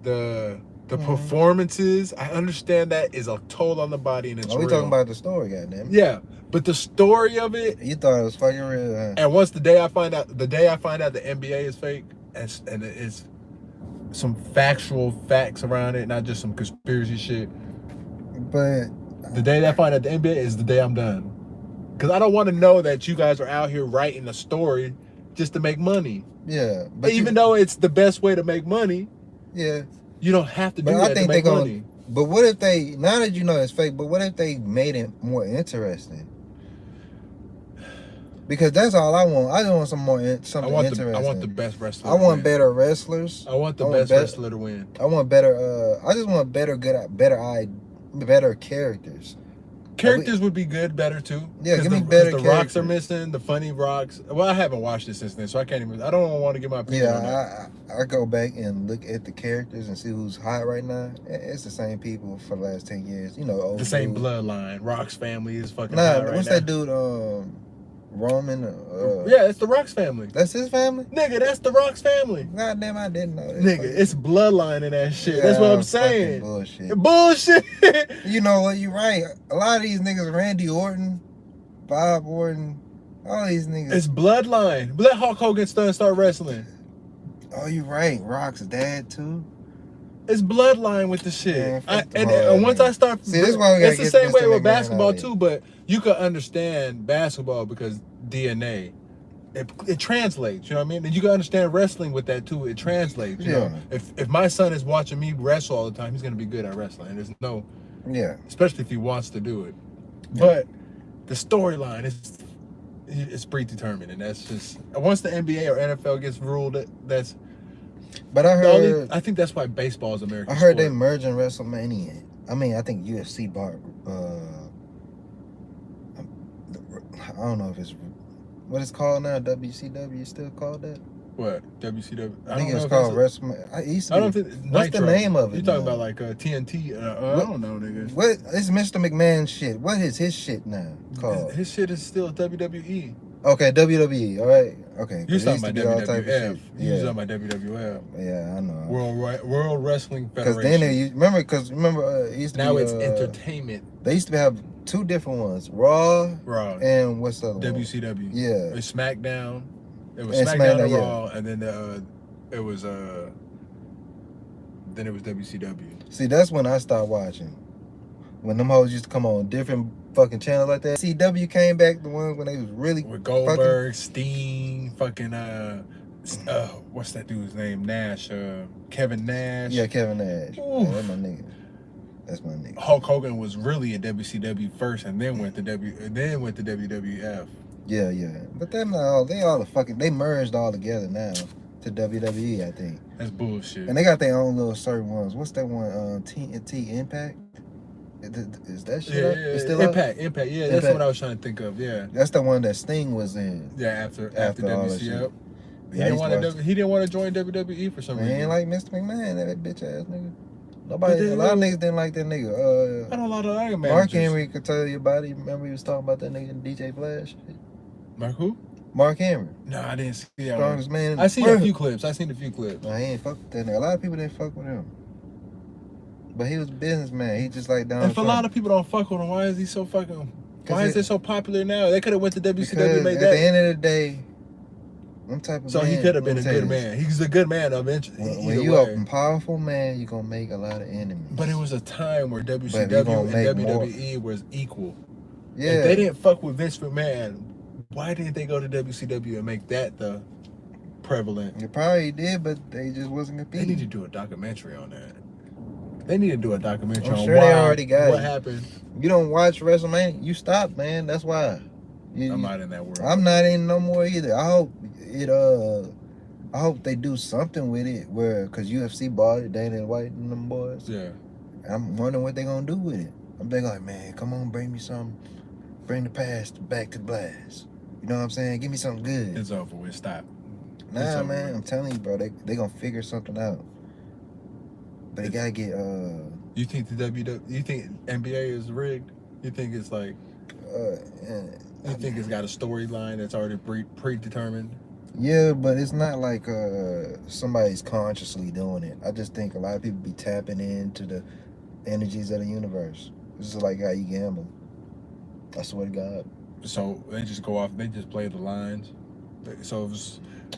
the Mhm. performances. I understand that is a toll on the body and it's Oh, we real. talking about the story, goddamn. Yeah, but the story of it. You thought it was fucking real, huh? And once the day I find out the NBA is fake and it's some factual facts around it, not just some conspiracy shit. But The day that I find out the NBA is the day I'm done. Because I don't want to know that you guys are out here writing a story just to make money. yeah, but Even though it's the best way to make money, yeah. you don't have to do But that I think to they're make gonna. money. But what if they? Now that you know it's fake, but what if they made it more interesting? Because that's all I want. I just want some more something interesting. I want the best wrestler. I to want win. better wrestlers. I want the I want best bet- wrestler to win. I want better. I just want better characters. Characters would be good, better too. Yeah, 'Cause give me the, 'cause better the rocks are characters. missing, the funny rocks. Well, I haven't watched it since then, so I can't even. I don't want to give my opinion on that. Yeah, I go back and look at the characters and see who's hot right now. It's the same people for the last 10 years. You know, old The same dude. bloodline. Rock's family is fucking Nah, hot right what's now. that dude? Roman. Yeah, it's the Rock's family. That's his family. Nigga, that's the Rock's family. God damn, I didn't know that. Nigga, it's bloodline in that shit. That's what I'm fucking saying. Bullshit. Bullshit. You know what? You're right. A lot of these niggas, Randy Orton, Bob Orton, all these niggas. It's bloodline. Let Hulk Hogan start wrestling. Oh, you right. Rock's dad too. It's bloodline with the shit. Man, fuck them And hard once niggas. I start, See, this is why we gotta it's the get same Mr. way with McMahon basketball out of too. But you could understand basketball because DNA. It translates, you know what I mean? And you can understand wrestling with that too. It translates. You know? If my son is watching me wrestle all the time, he's gonna be good at wrestling. There's no, Yeah. especially if he wants to do it. Yeah. But the storyline is it's predetermined, and that's just once the NBA or NFL gets ruled, that's But I the only. heard. I think that's why baseball is American. I heard they sport. merging WrestleMania. I mean, I think UFC bought. I don't know if it's what it's called now. WCW still called that? What WCW? I think don't it's know if called that's WrestleMania. I used a- I to. don't Be, think. what's the name of it You talking now? about like TNT? I What- don't know, nigga. what? It's Mr. McMahon shit. What is his shit now called? His shit is still WWE. Okay, WWE. All right. Okay. 'cause You it talking used to about be all type of WWF? shit. You Yeah. talking about WWF? Yeah, I know. World Wrestling Because Federation. then remember it used to now be, it's entertainment. They used to have two different ones, Raw Raw. and what's the other one? WCW. Yeah. It's SmackDown. It was And SmackDown SmackDown, and yeah. Raw, and then it was then it was WCW. See, that's when I stopped watching. When them hoes used to come on different fucking channels like that. CW came back, the ones when they was really with Goldberg, Steen, fucking what's that dude's name? Nash, Kevin Nash. Yeah, Kevin Nash. Ooh. Yeah, that's my nigga. That's my nigga. Hulk Hogan was really at WCW first, and then went to WWF. Yeah, yeah. But them all, they merged all together now to WWE, I think. That's bullshit. And they got their own little certain ones. What's that one? TNT Impact? Is that shit up? It's still Impact. up? Impact. Yeah, that's Impact. what I was trying to think of. Yeah. That's the one that Sting was in. Yeah, after all that WCW. shit. He Yeah, didn't want to join WWE for some he reason. ain't like Mr. McMahon, that bitch ass nigga. A lot of niggas didn't like that nigga. I don't know the Mark Henry could tell you about it. Remember he was talking about that nigga in DJ Flash? Mark who? Mark Henry. No, I didn't see that. Strongest man in the I seen world. a few clips. No, he ain't fuck with that nigga. A lot of people didn't fuck with him. But he was a businessman. He just like Donald If a Trump. lot of people don't fuck with him, why is he so fucking... Why is it so popular now? They could have went to WCW Because and made at that. the end of the day, I'm type of So man, he could have been a let me tell good you man. He's a good man eventually. When you a powerful man, you're going to make a lot of enemies. But it was a time where But you WCW gonna and make WWE was equal. Yeah. If they didn't fuck with Vince McMahon, why didn't they go to WCW and make that the prevalent? They probably did, but they just wasn't They competing. need to do a documentary on that. They need to do a documentary I'm on sure why, they already got what it. happened. You don't watch WrestleMania, you stop, man. That's why. I'm not in that world. I'm not in no more either. I hope they do something with it cause UFC bought it, Dana White and them boys. Yeah. I'm wondering what they gonna do with it. I'm thinking like, man, come on, bring me something. Bring the past back to blast. You know what I'm saying? Give me something good. It's over with. Stop. Nah, man, I'm telling you, bro, they gonna figure something out. But they gotta get You think you think NBA is rigged? You think it's like you think it's got a storyline that's already predetermined? Yeah, but it's not like somebody's consciously doing it. I just think a lot of people be tapping into the energies of the universe. This is like how you gamble. I swear to God. So they just go off. They just play the lines. So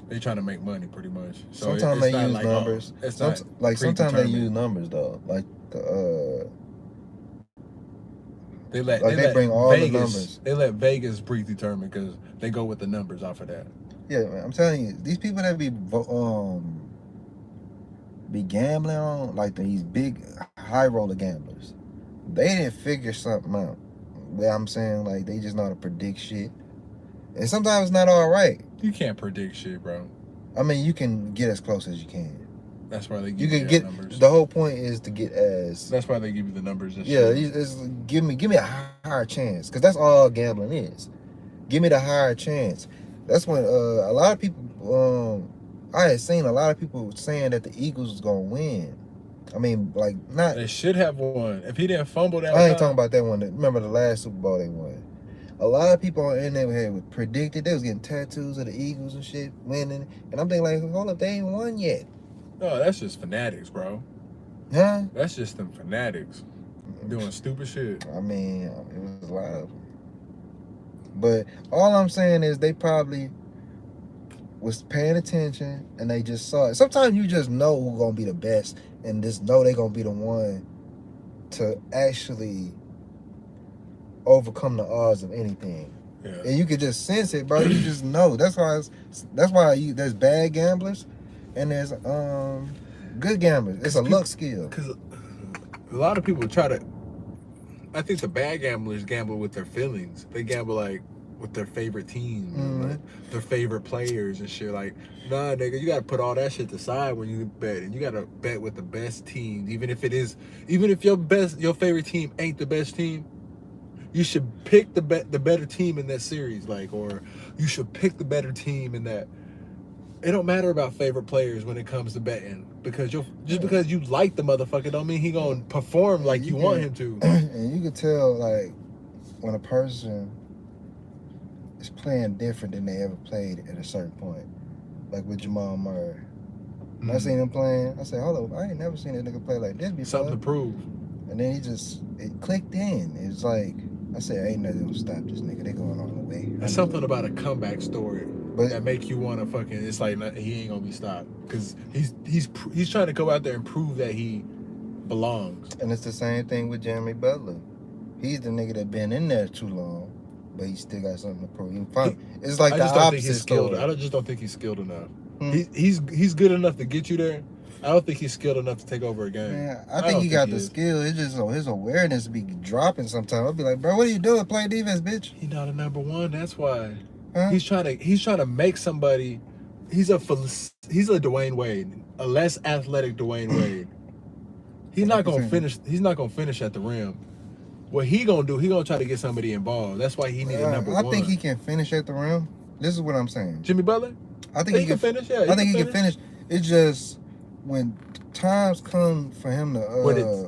they trying to make money pretty much. So Sometimes they not use like, numbers. It's not Sometimes they predetermined. use numbers though. Like They let Like they bring all Vegas, the numbers. They let Vegas predetermine because they go with the numbers off of that. yeah, man, I'm telling you, these people that be gambling on like these big high roller gamblers, they didn't figure something out. Where I'm saying like they just know how to predict shit, and sometimes it's not all right. You can't predict shit, bro. I mean, you can get as close as you can. That's why they You give you can the get numbers. the whole point is to get as That's why they give you the numbers. And yeah. shit. It's give me a higher chance because that's all gambling is. Give me the higher chance. That's when a lot of people. I had seen a lot of people saying that the Eagles was gonna win. I mean, like not. They should have won. If he didn't fumble that, I ain't talking about that one. Remember the last Super Bowl they won? A lot of people on the internet had predicted they was getting tattoos of the Eagles and shit winning, and I'm thinking like, hold up, they ain't won yet, No, that's just fanatics, bro. huh? That's just them fanatics doing stupid shit. I mean, it was a lot of them. But all I'm saying is they probably was paying attention and they just saw it. Sometimes you just know who's gonna be the best and just know they're gonna be the one to actually overcome the odds of anything. Yeah. And you could just sense it, bro. You just know. That's why there's bad gamblers and there's good gamblers. It's a luck skill. Because a lot of people try to. I think the bad gamblers gamble with their feelings. They gamble like with their favorite team, like, their favorite players and shit. Like, nah, nigga, you gotta put all that shit aside when you bet, and you gotta bet with the best teams. Even if your favorite team ain't the best team, you should pick the better team in that series, like, or you should pick the better team in that. It don't matter about favorite players when it comes to betting because because you like the motherfucker don't mean he gonna perform like you want him to. And you can tell like when a person is playing different than they ever played at a certain point. Like with Jamal Murray. When I seen him playing, I said, hold up, I ain't never seen a nigga play like this before. Something to prove. And then it clicked in. It's like, I said, ain't nothing gonna stop this nigga. They going all the way. There's something about a comeback story But that make you want to fucking. It's like he ain't gonna be stopped because he's trying to go out there and prove that he belongs. and it's the same thing with Jeremy Butler. He's the nigga that been in there too long, but he still got something to prove. It's I like the just don't think opposite he's skilled. story. Just don't think he's skilled enough. Hmm. He's good enough to get you there. I don't think he's skilled enough to take over a game. Man, I think he got the skill. It's just his awareness be dropping sometimes. I'll be like, bro, what are you doing? Play defense, bitch. He's not a number one. That's why. Huh? He's trying to make somebody. He's a Dwayne Wade, a less athletic Dwayne Wade. He's not gonna finish. He's not gonna finish at the rim. What he gonna do? He gonna try to get somebody involved. That's why he need a number one. I think he can finish at the rim. This is what I'm saying. Jimmy Butler. I think he can finish. Yeah, I think he can finish. It's just when times come for him to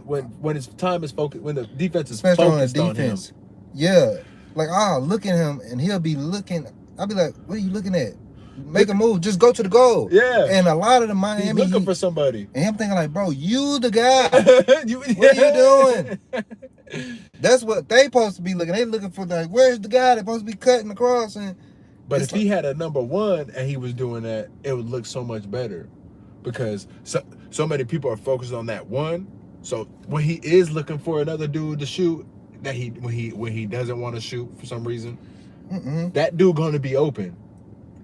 when his time is focused, when the defense is especially focused on the defense. him. Yeah, like I'll look at him and he'll be looking. I'll be like, "What are you looking at? Make a move. Just go to the goal." Yeah. And a lot of the Miami He's looking for somebody. And I'm thinking like, bro, you the guy. What are you doing? That's what they supposed to be looking. They looking for like, where's the guy that's supposed to be cutting across? And but if he had a number one and he was doing that, it would look so much better, because so many people are focused on that one. So when he is looking for another dude to shoot, that when he doesn't want to shoot for some reason, that dude going to be open,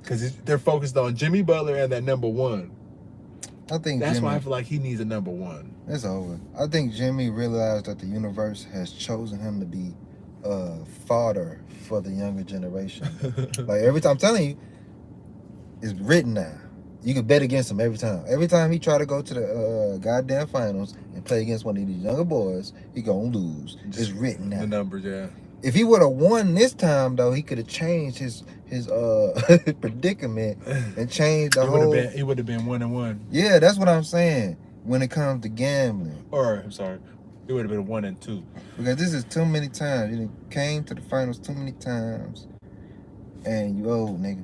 because they're focused on Jimmy Butler and that number one. I think that's why I feel like he needs a number one. It's over. I think Jimmy realized that the universe has chosen him to be fodder for the younger generation. Like every time, I'm telling you, it's written now. You can bet against him every time. Every time he try to go to the goddamn finals and play against one of these younger boys, he gonna lose. It's written now. The numbers, yeah. If he would have won this time, though, he could have changed his predicament and changed the whole. He would have been 1-1. Yeah, that's what I'm saying. When it comes to gambling, or I'm sorry, it would have been 1-2. Because this is too many times. You came to the finals too many times, and you old nigga.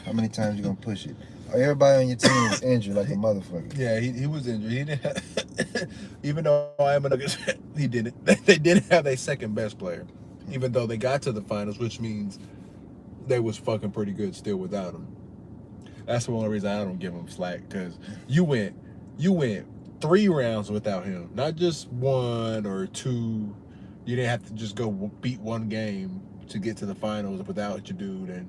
How many times you gonna push it? Everybody on your team was injured like a motherfucker. Yeah, he was injured. He didn't have, even though I am a Nuggets fan, he didn't. They didn't have their second best player, even though they got to the finals, which means they was fucking pretty good still without him. That's the only reason I don't give him slack, because you went 3 rounds without him, not just 1 or 2. You didn't have to just go beat one game to get to the finals without your dude, and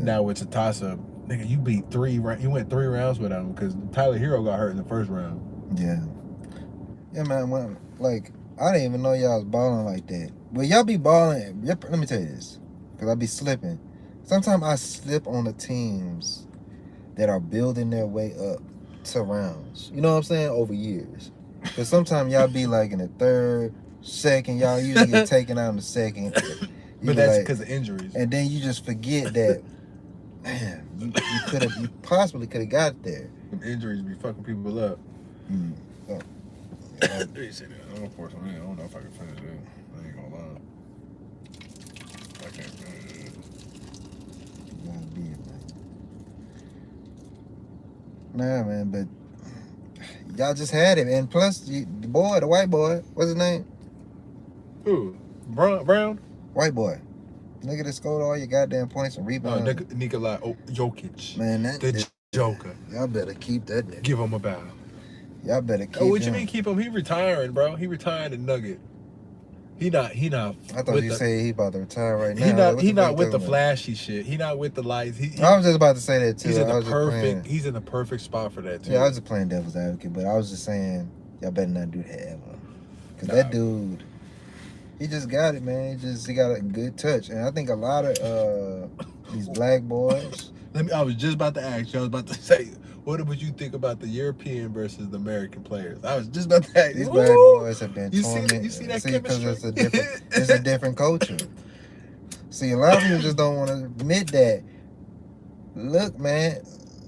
now it's a toss up. Nigga, you beat 3. You went 3 rounds without him because Tyler Hero got hurt in the first round. Yeah, man. Like I didn't even know y'all was balling like that. But y'all be balling. Let me tell you this, because I be slipping. Sometimes I slip on the teams that are building their way up to rounds. You know what I'm saying? Over years. Because sometimes y'all be like in the third, second. Y'all usually get taken out in the second. But that's because of injuries. And then you just forget that, man, you possibly could have got there. Injuries be fucking people up. Oh. I don't know if I can finish it. I ain't gonna lie. I can't finish it. Nah, man, but y'all just had it. And plus, the white boy, what's his name? Who? Brown? White boy. Nigga that scored all your goddamn points and rebounds. Nikola Jokic. Man, the Joker. Y'all better keep that nigga. Give him a bow. Y'all better keep him. What you mean keep him? He retiring, bro. He retiring the Nugget. He not. I thought you say he about to retire right now. He not with the flashy shit. He not with the lights. I was just about to say that too. He's in the perfect spot for that too. Yeah, I was just playing devil's advocate, but I was just saying y'all better not do that ever. Cause that dude, he just got it, man. He got a good touch, and I think a lot of these black boys. I was just about to ask you. I was about to say, what would you think about the European versus the American players? I was just about to ask. These black boys have been tormented. You see that chemistry? Because it's a different culture. See, a lot of people just don't want to admit that. Look, man,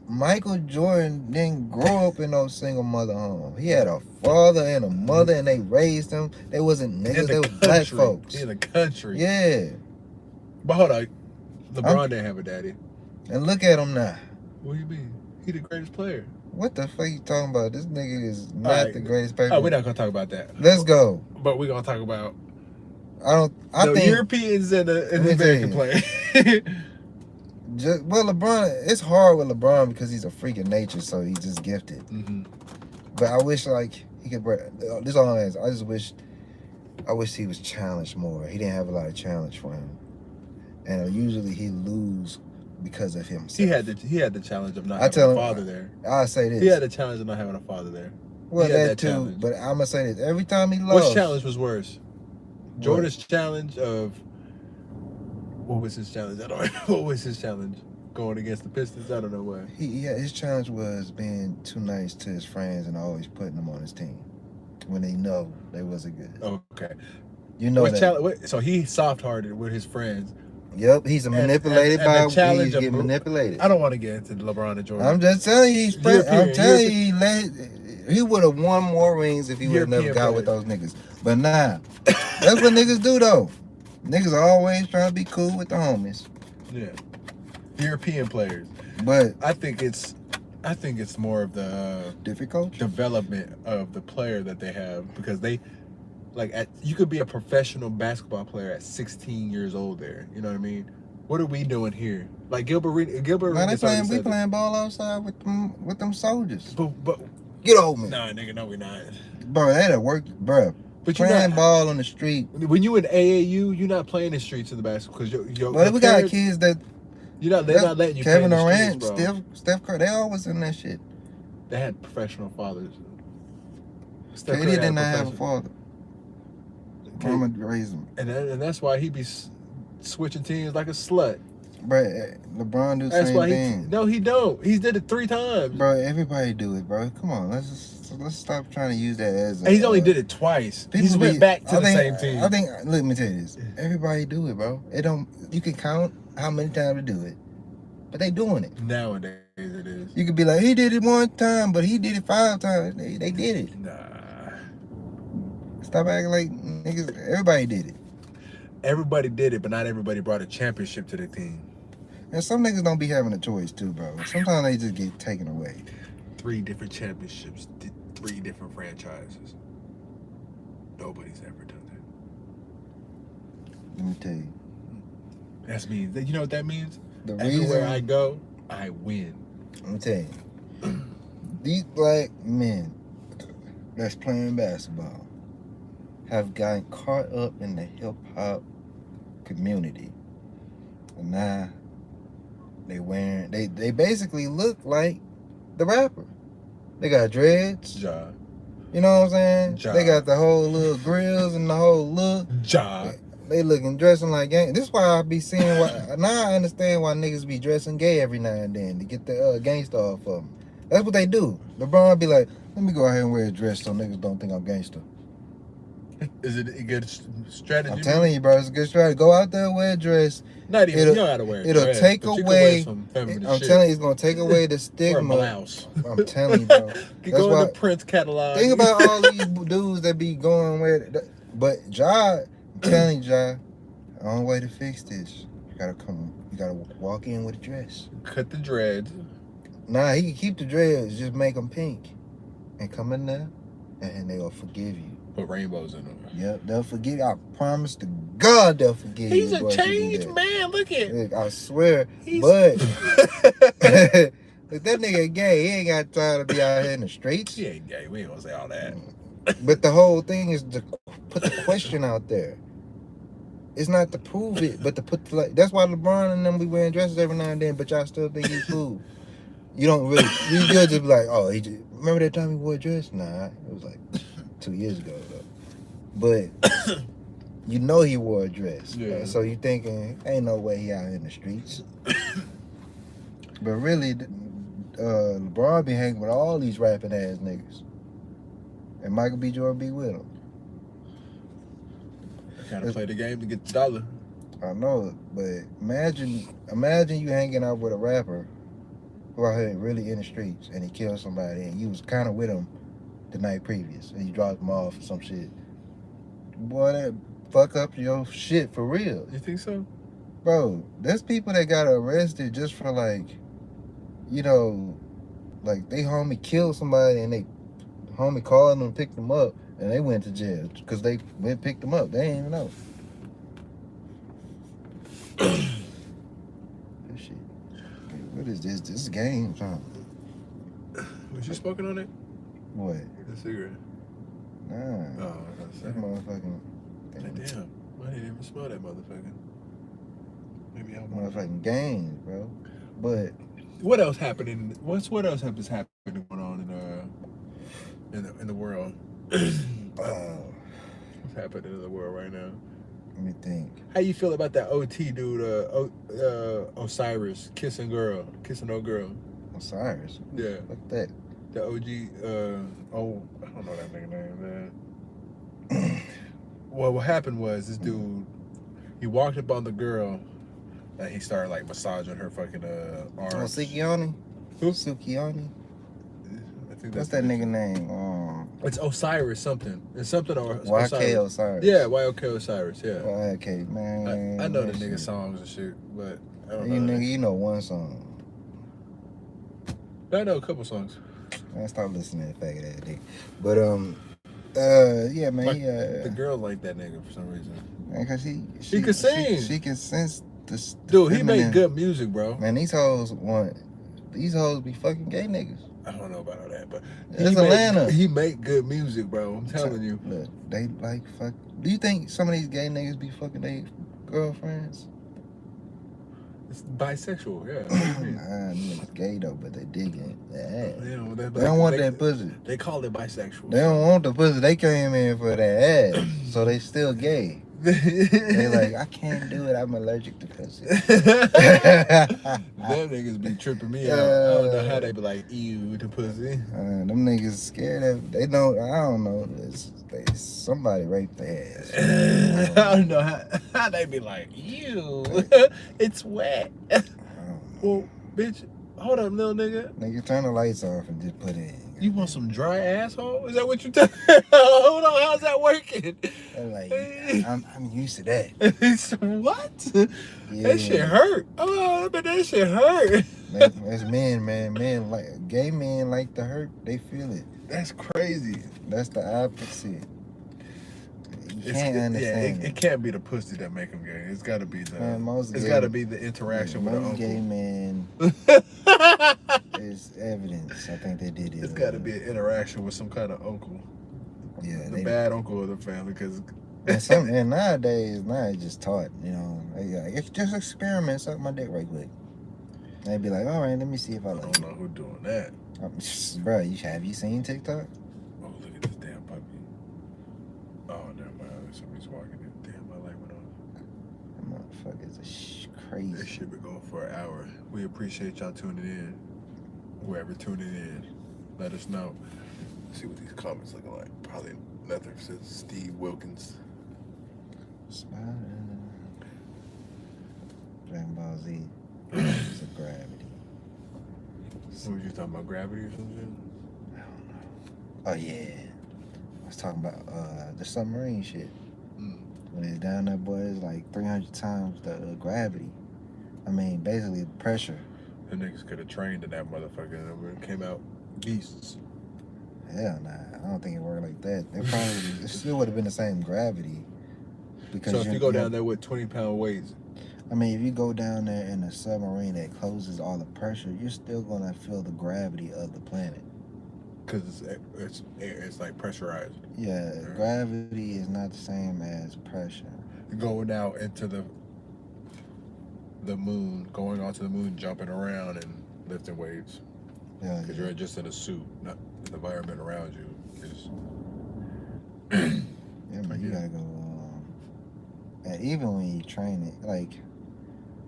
Michael Jordan didn't grow up in no single mother home. He had a father and a mother, and they raised him. They wasn't niggas. They was black folks. In the country. Yeah. But hold on. LeBron didn't have a daddy. And look at him now. What do you mean? He the greatest player. What the fuck you talking about? This nigga is not the greatest player. We're not gonna talk about that. Let's go. But we're gonna talk about I think Europeans and the American player. Well, LeBron, it's hard with LeBron because he's a freak of nature, so he's just gifted. Mm-hmm. But I wish like he could. This is all I'm asking. I just wish I wish he was challenged more. He didn't have a lot of challenge for him, and usually he lose because of himself. He had the challenge of not I having tell a him- father there. I'll say this. He had the challenge of not having a father there. Well, he had that that too. challenge. But I'm gonna say this: every time he lost, Which challenge was worse? Jordan's challenge of what was his challenge? I don't know. What was his challenge? Going against the Pistons? I don't know what. his challenge was being too nice to his friends and always putting them on his team when they know they wasn't good. Okay. You know What that. challenge? So he soft-hearted with his friends. Yep, he's manipulated and by the challenge he's of getting manipulated. I don't want to get into LeBron and Jordan. I'm just telling you, European- I'm telling you, he would have won more rings if he would have never European got with those niggas. But nah, that's what niggas do though. Niggas always trying to be cool with the homies. Yeah. European players. But I think it's more of the different culture. development of the player that they have, because they you could be a professional basketball player at 16 years old there. You know what I mean? What are we doing here? Like Gilbert Man, Arenas already we said playing ball outside with them soldiers. But Get over me. nah, nigga, no, we not. Bro, they done work, bro. But you're Playing not, ball on the street. when you in AAU, you're not playing in the streets of the basketball because your But we got parents, kids that they're not letting you Kevin play in the Durant, streets, bro. Steph Curry, they always in that shit. They had professional fathers. Steph KD Curry had did not have a professional- father. Mama raised him. And that's why he be switching teams like a slut. Bro, LeBron do the That's same why thing. No, he don't. He's did it 3 times. Bro, everybody do it, bro. Come on, let's stop trying to use that as. And he's only did it twice. He's went back to the same team. I think. Let me tell you this. Everybody do it, bro. It don't. You can count how many times to do it, but they doing it. Nowadays it is. You could be like, he did it 1 time, but he did it 5 times. They did it. Nah. Stop acting like niggas. Everybody did it. Everybody did it, but not everybody brought a championship to the team. And some niggas don't be having a choice too, bro. Sometimes they just get taken away. 3 different championships, 3 different franchises. Nobody's ever done Let me tell you. that. You know what that means? The Everywhere I reason, go, I win. let me tell you. These black men that's playing basketball have gotten caught up in the hip hop community. And now they basically look like the rapper. They got dreads. Ja. You know what I'm saying? Ja. They got the whole little grills and the whole look. Ja. They looking dressing like gang. This is why I be seeing why now I understand why niggas be dressing gay every now and then to get the gangster off of them. That's what they do. LeBron be like, let me go out here and wear a dress so niggas don't think I'm gangster. Is it a good strategy? I'm telling you, bro, it's a good strategy. Go out there, wear a dress. Not even, it'll- you know how to wear a It'll dress, take but you can away. wear some feminine I'm shit. telling you, it's gonna take away the Or a stigma. blouse. I'm telling you, bro. You That's go in why. the Prince catalog. Think about all these dudes that be going with it. But Ja, I'm telling you, Ja, the only way to fix this, you gotta walk in with a dress. Cut the dreads. Nah, he can keep the dreads, just make them pink. And come in there, and they'll forgive you. Put rainbows in them. Yep, they'll forgive you. I promise to God they'll forgive He's you. a boy, if you do changed that. man. Look at. Look, I swear. He's- But look, that nigga gay. He ain't got time to be out here in the streets. He ain't gay. We ain't gonna say all that. But the whole thing is to put the question out there. It's not to prove it, but to put that's why LeBron and them be wearing dresses every now and then, but y'all still think he's cool. You don't really, you just be like, oh, remember that time he wore a dress? Nah, it was like 2 years ago though. But you know he wore a dress. Yeah. So you thinking, ain't no way he out in the streets. But really, LeBron be hanging with all these rapping ass niggas. And Michael B. Jordan be with him. Gotta play the game to get the dollar. I know it, but imagine you hanging out with a rapper who out here really in the streets and he killed somebody and you was kind of with him the night previous and you dropped him off or some shit. Boy, that fuck up your shit for real. You think so? Bro, there's people that got arrested just for like, you know, like they homie killed somebody and they homie called them and picked them up and they went to jail because they went and picked them up. They didn't even know. This shit. What is this? This is game time. Was you smoking on it? What? The cigarette. Nah. Oh, I was That gonna motherfucking. Like, damn, I didn't even smell that motherfucker. Maybe I'm Motherfucking games, bro. But what else happening? What else has happened going on in the world? What's happening in the world right now? let me think. How you feel about that OT dude, Osiris, kissing old girl? Osiris. Yeah. Fuck that. The OG, I don't know that nigga name, man. Well, what happened was this dude, he walked up on the girl, and he started like massaging her fucking arms. Oh, Sukiani? Who? Sukiani? I think What's that's that nigga name? It's Osiris something. It's something or YK Osiris. Yeah, YK Osiris. Yeah. YK, man. I know the that nigga shit. songs and shit, but I don't You know. nigga, you know one song. I know a couple songs. Man, stop listening to that faggot ass dick. But yeah, man. Like, He, the girl liked that nigga for some reason. man, cause He could sing. She can sense the Dude, he feminine- made good music, bro. Man, these hoes be fucking gay niggas. I don't know about all that, but It's Atlanta. He make good music, bro. I'm telling you. Look, they like fuck. Do you think some of these gay niggas be fucking their girlfriends? It's bisexual, yeah. What do you mean? Nah, niggas gay though, but they digging the ass. Yeah, well, They don't want that pussy. They call it bisexual. They don't want the pussy. They came in for that ass, so they still gay. They like, I can't do it. I'm allergic to pussy. Them niggas be tripping me out. I don't know how they be like, ew, the pussy. Them niggas scared of. They don't. I don't know. Somebody raped their ass. I don't know how they be like, ew, it's wet. I don't know. Well, bitch, hold up, little nigga. Nigga, turn the lights off and just put it in. You want some dry asshole? Is that what you hold on, how's that working? I'm like, I'm used to that. What? Yeah. That shit hurt. Oh, but that shit hurt. That's men, man. Men like gay men like to hurt. They feel it. That's crazy. That's the opposite. You can't understand. It can't be the pussy that make them gay. It's got to be the. Man, it's got to be the interaction with the most uncle. gay men is evidence. I think they did it. It's got to be an interaction with some kind of uncle. Yeah, The bad uncle of the family, because. and nowadays, now it's just taught. You know, it's just experiment. Suck my dick right quick. They'd be like, all right, let me see if I I like don't it. know who doing that. Bro, have you seen TikTok? Oh, look at this damn puppy. Oh, never mind. Somebody's walking in. Damn, my light went off. That motherfucker is This crazy. shit been going for an hour. We appreciate y'all tuning in. Whoever tuning in, let us know. Let's see what these comments looking like. Probably nothing since Steve Wilkins. Spider. Dragon Ball Z. It's a gravity. What was you talking about? Gravity or something? I don't know. Oh yeah. I was talking about the submarine shit. When it's down there, boy, it's like 300 times the gravity. I mean, basically pressure. The niggas could have trained in that motherfucker and it came out beasts. Hell nah, I don't think it worked like that. It still would have been the same gravity. Because So if you go down there with 20-pound weights, I mean, if you go down there in a submarine that closes all the pressure, you're still gonna feel the gravity of the planet. because it's like pressurized. Yeah, gravity is not the same as pressure. Going out into the moon, going onto the moon, jumping around and lifting weights. Yeah, Because you're just in a suit, not the environment around you is. yeah, man, you gotta go. And even when you train it, like,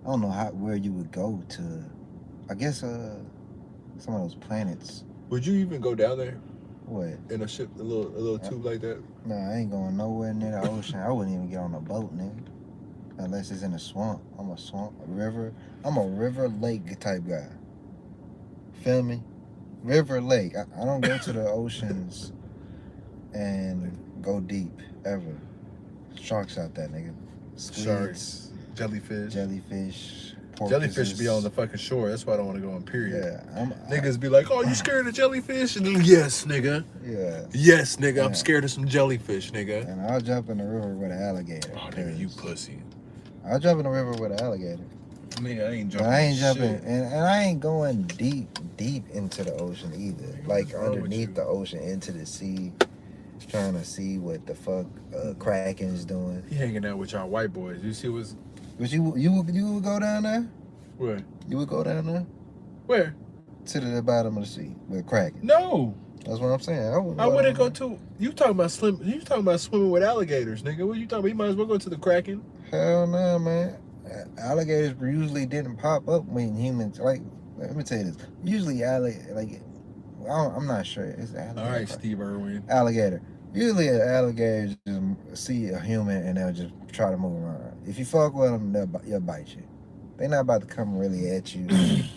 I don't know where you would go to. I guess some of those planets. Would you even go down there What? in a ship, a little tube like that? No, I ain't going nowhere near the ocean. I wouldn't even get on a boat, nigga. Unless it's in a swamp. I'm a swamp, a river. I'm a river lake type guy. Feel me? River lake. I don't go to the oceans and go deep ever. Sharks out there, nigga. Squids, Sharks, jellyfish. jellyfish, Jellyfish be porpoises. on the fucking shore. That's why I don't want to go on. Period. Yeah, Niggas be like, "Oh, you scared of jellyfish?" And then, yes, nigga. Yeah, Yes, nigga. Yeah. I'm scared of some jellyfish, nigga. and I'll jump in the river with an alligator. Oh, nigga, you 'cause pussy. I'll jump in the river with an alligator. Nigga, I ain't But jumping. I ain't jumping, shit. and I ain't going deep into the ocean either. Like wrong with underneath you? the ocean into the sea. trying to see what the fuck Kraken's doing. He hanging out with y'all white boys. You see what's But you would go down there? where? You would go down there Where? to the bottom of the sea with Kraken. No. That's what I'm saying. I wouldn't go to. You talking about swimming with alligators, nigga? What you talking about? You might as well go to the Kraken. Hell no, man. Alligators usually didn't pop up when humans like. Let me tell you this. Usually, I'm not sure. It's alligator. All right, Steve Irwin. Alligator. Usually, an alligator just see a human and they'll just try to move around. If you fuck with them, they'll bite you. They're not about to come really at you.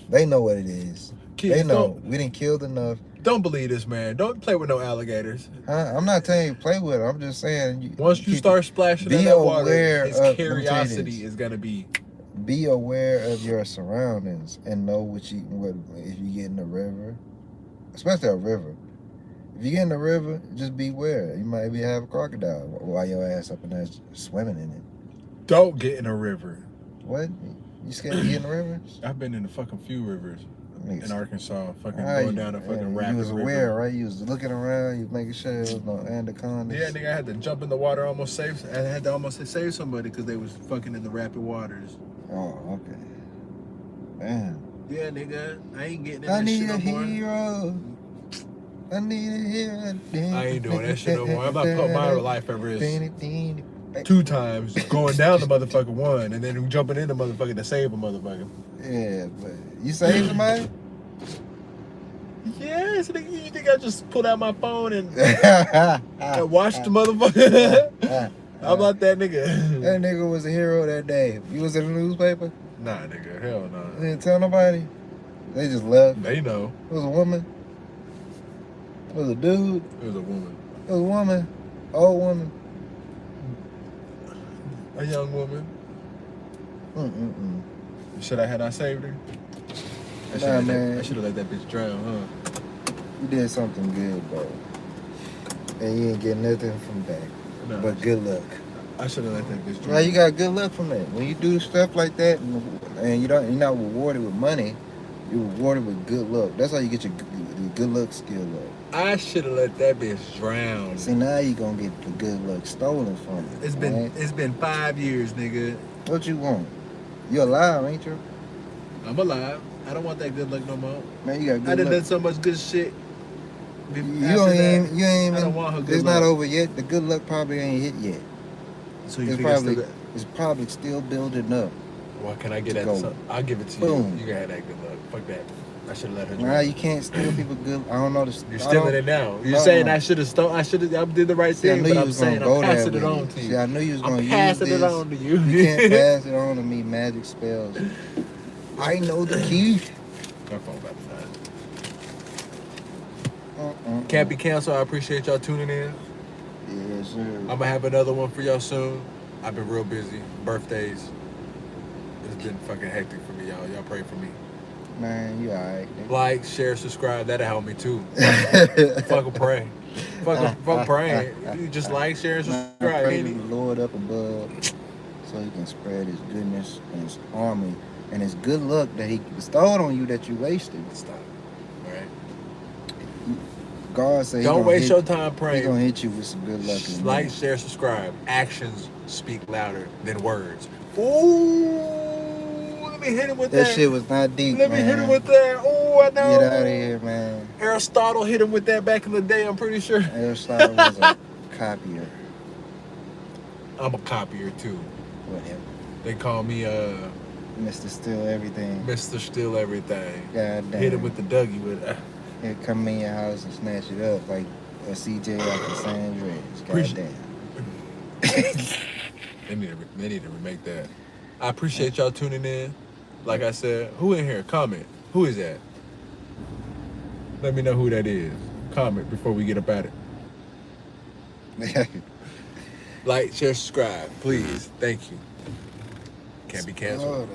They know what it is. Kids, They know. We didn't killed enough. Don't believe this, man. Don't play with no alligators. Huh? I'm not telling you to play with it. I'm just saying. Once you start splashing in be that water, aware his of- let me tell you curiosity this. is gonna be. Be aware of your surroundings and know what if you get in the river, especially a river. If you get in the river, just beware. You might have a crocodile while your ass up in there swimming in it. Don't get in a river. What? You scared to get in the river? I've been in a fucking few rivers in Arkansas. Fucking Alright, going down a fucking rapid You was river. aware, right? You was looking around. You was making sure there was no anacondas. Yeah, nigga, I had to jump in the water almost save. I had to almost save somebody because they was fucking in the rapid waters. Oh, okay. Damn. Yeah, nigga, I ain't getting in I that need shit a no more. hero. I need a hero. I ain't doing that shit no more. I'm not putting my life at risk. 2 2 times going down the motherfucking one and then jumping in the motherfucker to save a motherfucker. Yeah, but you saved somebody? Yes, nigga, you think I just pulled out my phone and That watched the motherfucker? I'm not that nigga. That nigga was a hero that day. You was in the newspaper? Nah, nigga, hell no. They didn't tell nobody? They just left? They know. It was a woman? It was a dude? It was a woman. It was a woman? Old woman? A young woman. Mm-mm-mm. Should I had I saved her? Nah, man. I should have let that bitch drown, huh? You did something good, bro. And you ain't get nothing from that. No, But good luck. I should have let that bitch drown. Now you got good luck from that. When you do stuff like that, and you're not rewarded with money, you're rewarded with good luck. That's how you get your good luck skill up. I should have let that bitch drown. See, now you gonna get the good luck stolen from you. It's been 5 years, nigga. What you want? You alive, ain't you? I'm alive. I don't want that good luck no more. Man, you got I good done luck. done so much good shit. You After ain't that, even. I don't want her good It's luck. not over yet. The good luck probably ain't hit yet. So you It's think I still probably got... it's probably still building up. Well, can I get to that? go. I'll give it to Boom. you. You can have that good luck. Fuck that. I should have let her Now drown. you can't steal people good. I don't know the. You're I stealing don't- it now. You're No. saying I should have I did the right See, I thing, knew but you I'm was gonna saying go I'm there passing with it on to See, you. I knew you was gonna I'm use passing this. it on to you. You can't pass it on to me, magic spells. I know the key. My phone about to die. Mm-mm-mm. Can't be canceled. I appreciate y'all tuning in. Yes, sir. I'm gonna have another one for y'all soon. I've been real busy. Birthdays. It's been fucking hectic for me, y'all. Y'all pray for me. Man, you alright. Like, share, subscribe. That'll help me too. Fucking pray. Fuck praying. You just like, share, and I subscribe. pray Ain't to it? the Lord up above so he can spread his goodness and his harmony and his good luck that he bestowed on you that you wasted. Stop. All right. God said Don't waste your time He's praying. gonna hit you with some good luck. and Like, money. share, subscribe. Actions speak louder than words. Ooh, let me hit him with that. That shit was not deep, Let me man. hit him with that. Ooh, I know. Get out of here, man. Aristotle hit him with that back in the day, I'm pretty sure. Aristotle was a copier. I'm a copier too. Whatever. They call me Mr. Steal Everything. Mr. Steal Everything. God damn. Hit him with the Dougie with He'll come in your house and snatch it up like a CJ off the San Andreas. God Appreciate- damn. They need to remake that. I appreciate y'all tuning in. Like I said, who in here? Comment. Who is that? Let me know who that is. Comment before we get up at it. Like, share, subscribe, please. Thank you. Can't be canceled.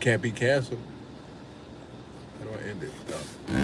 Can't be canceled. How do I end it? Oh.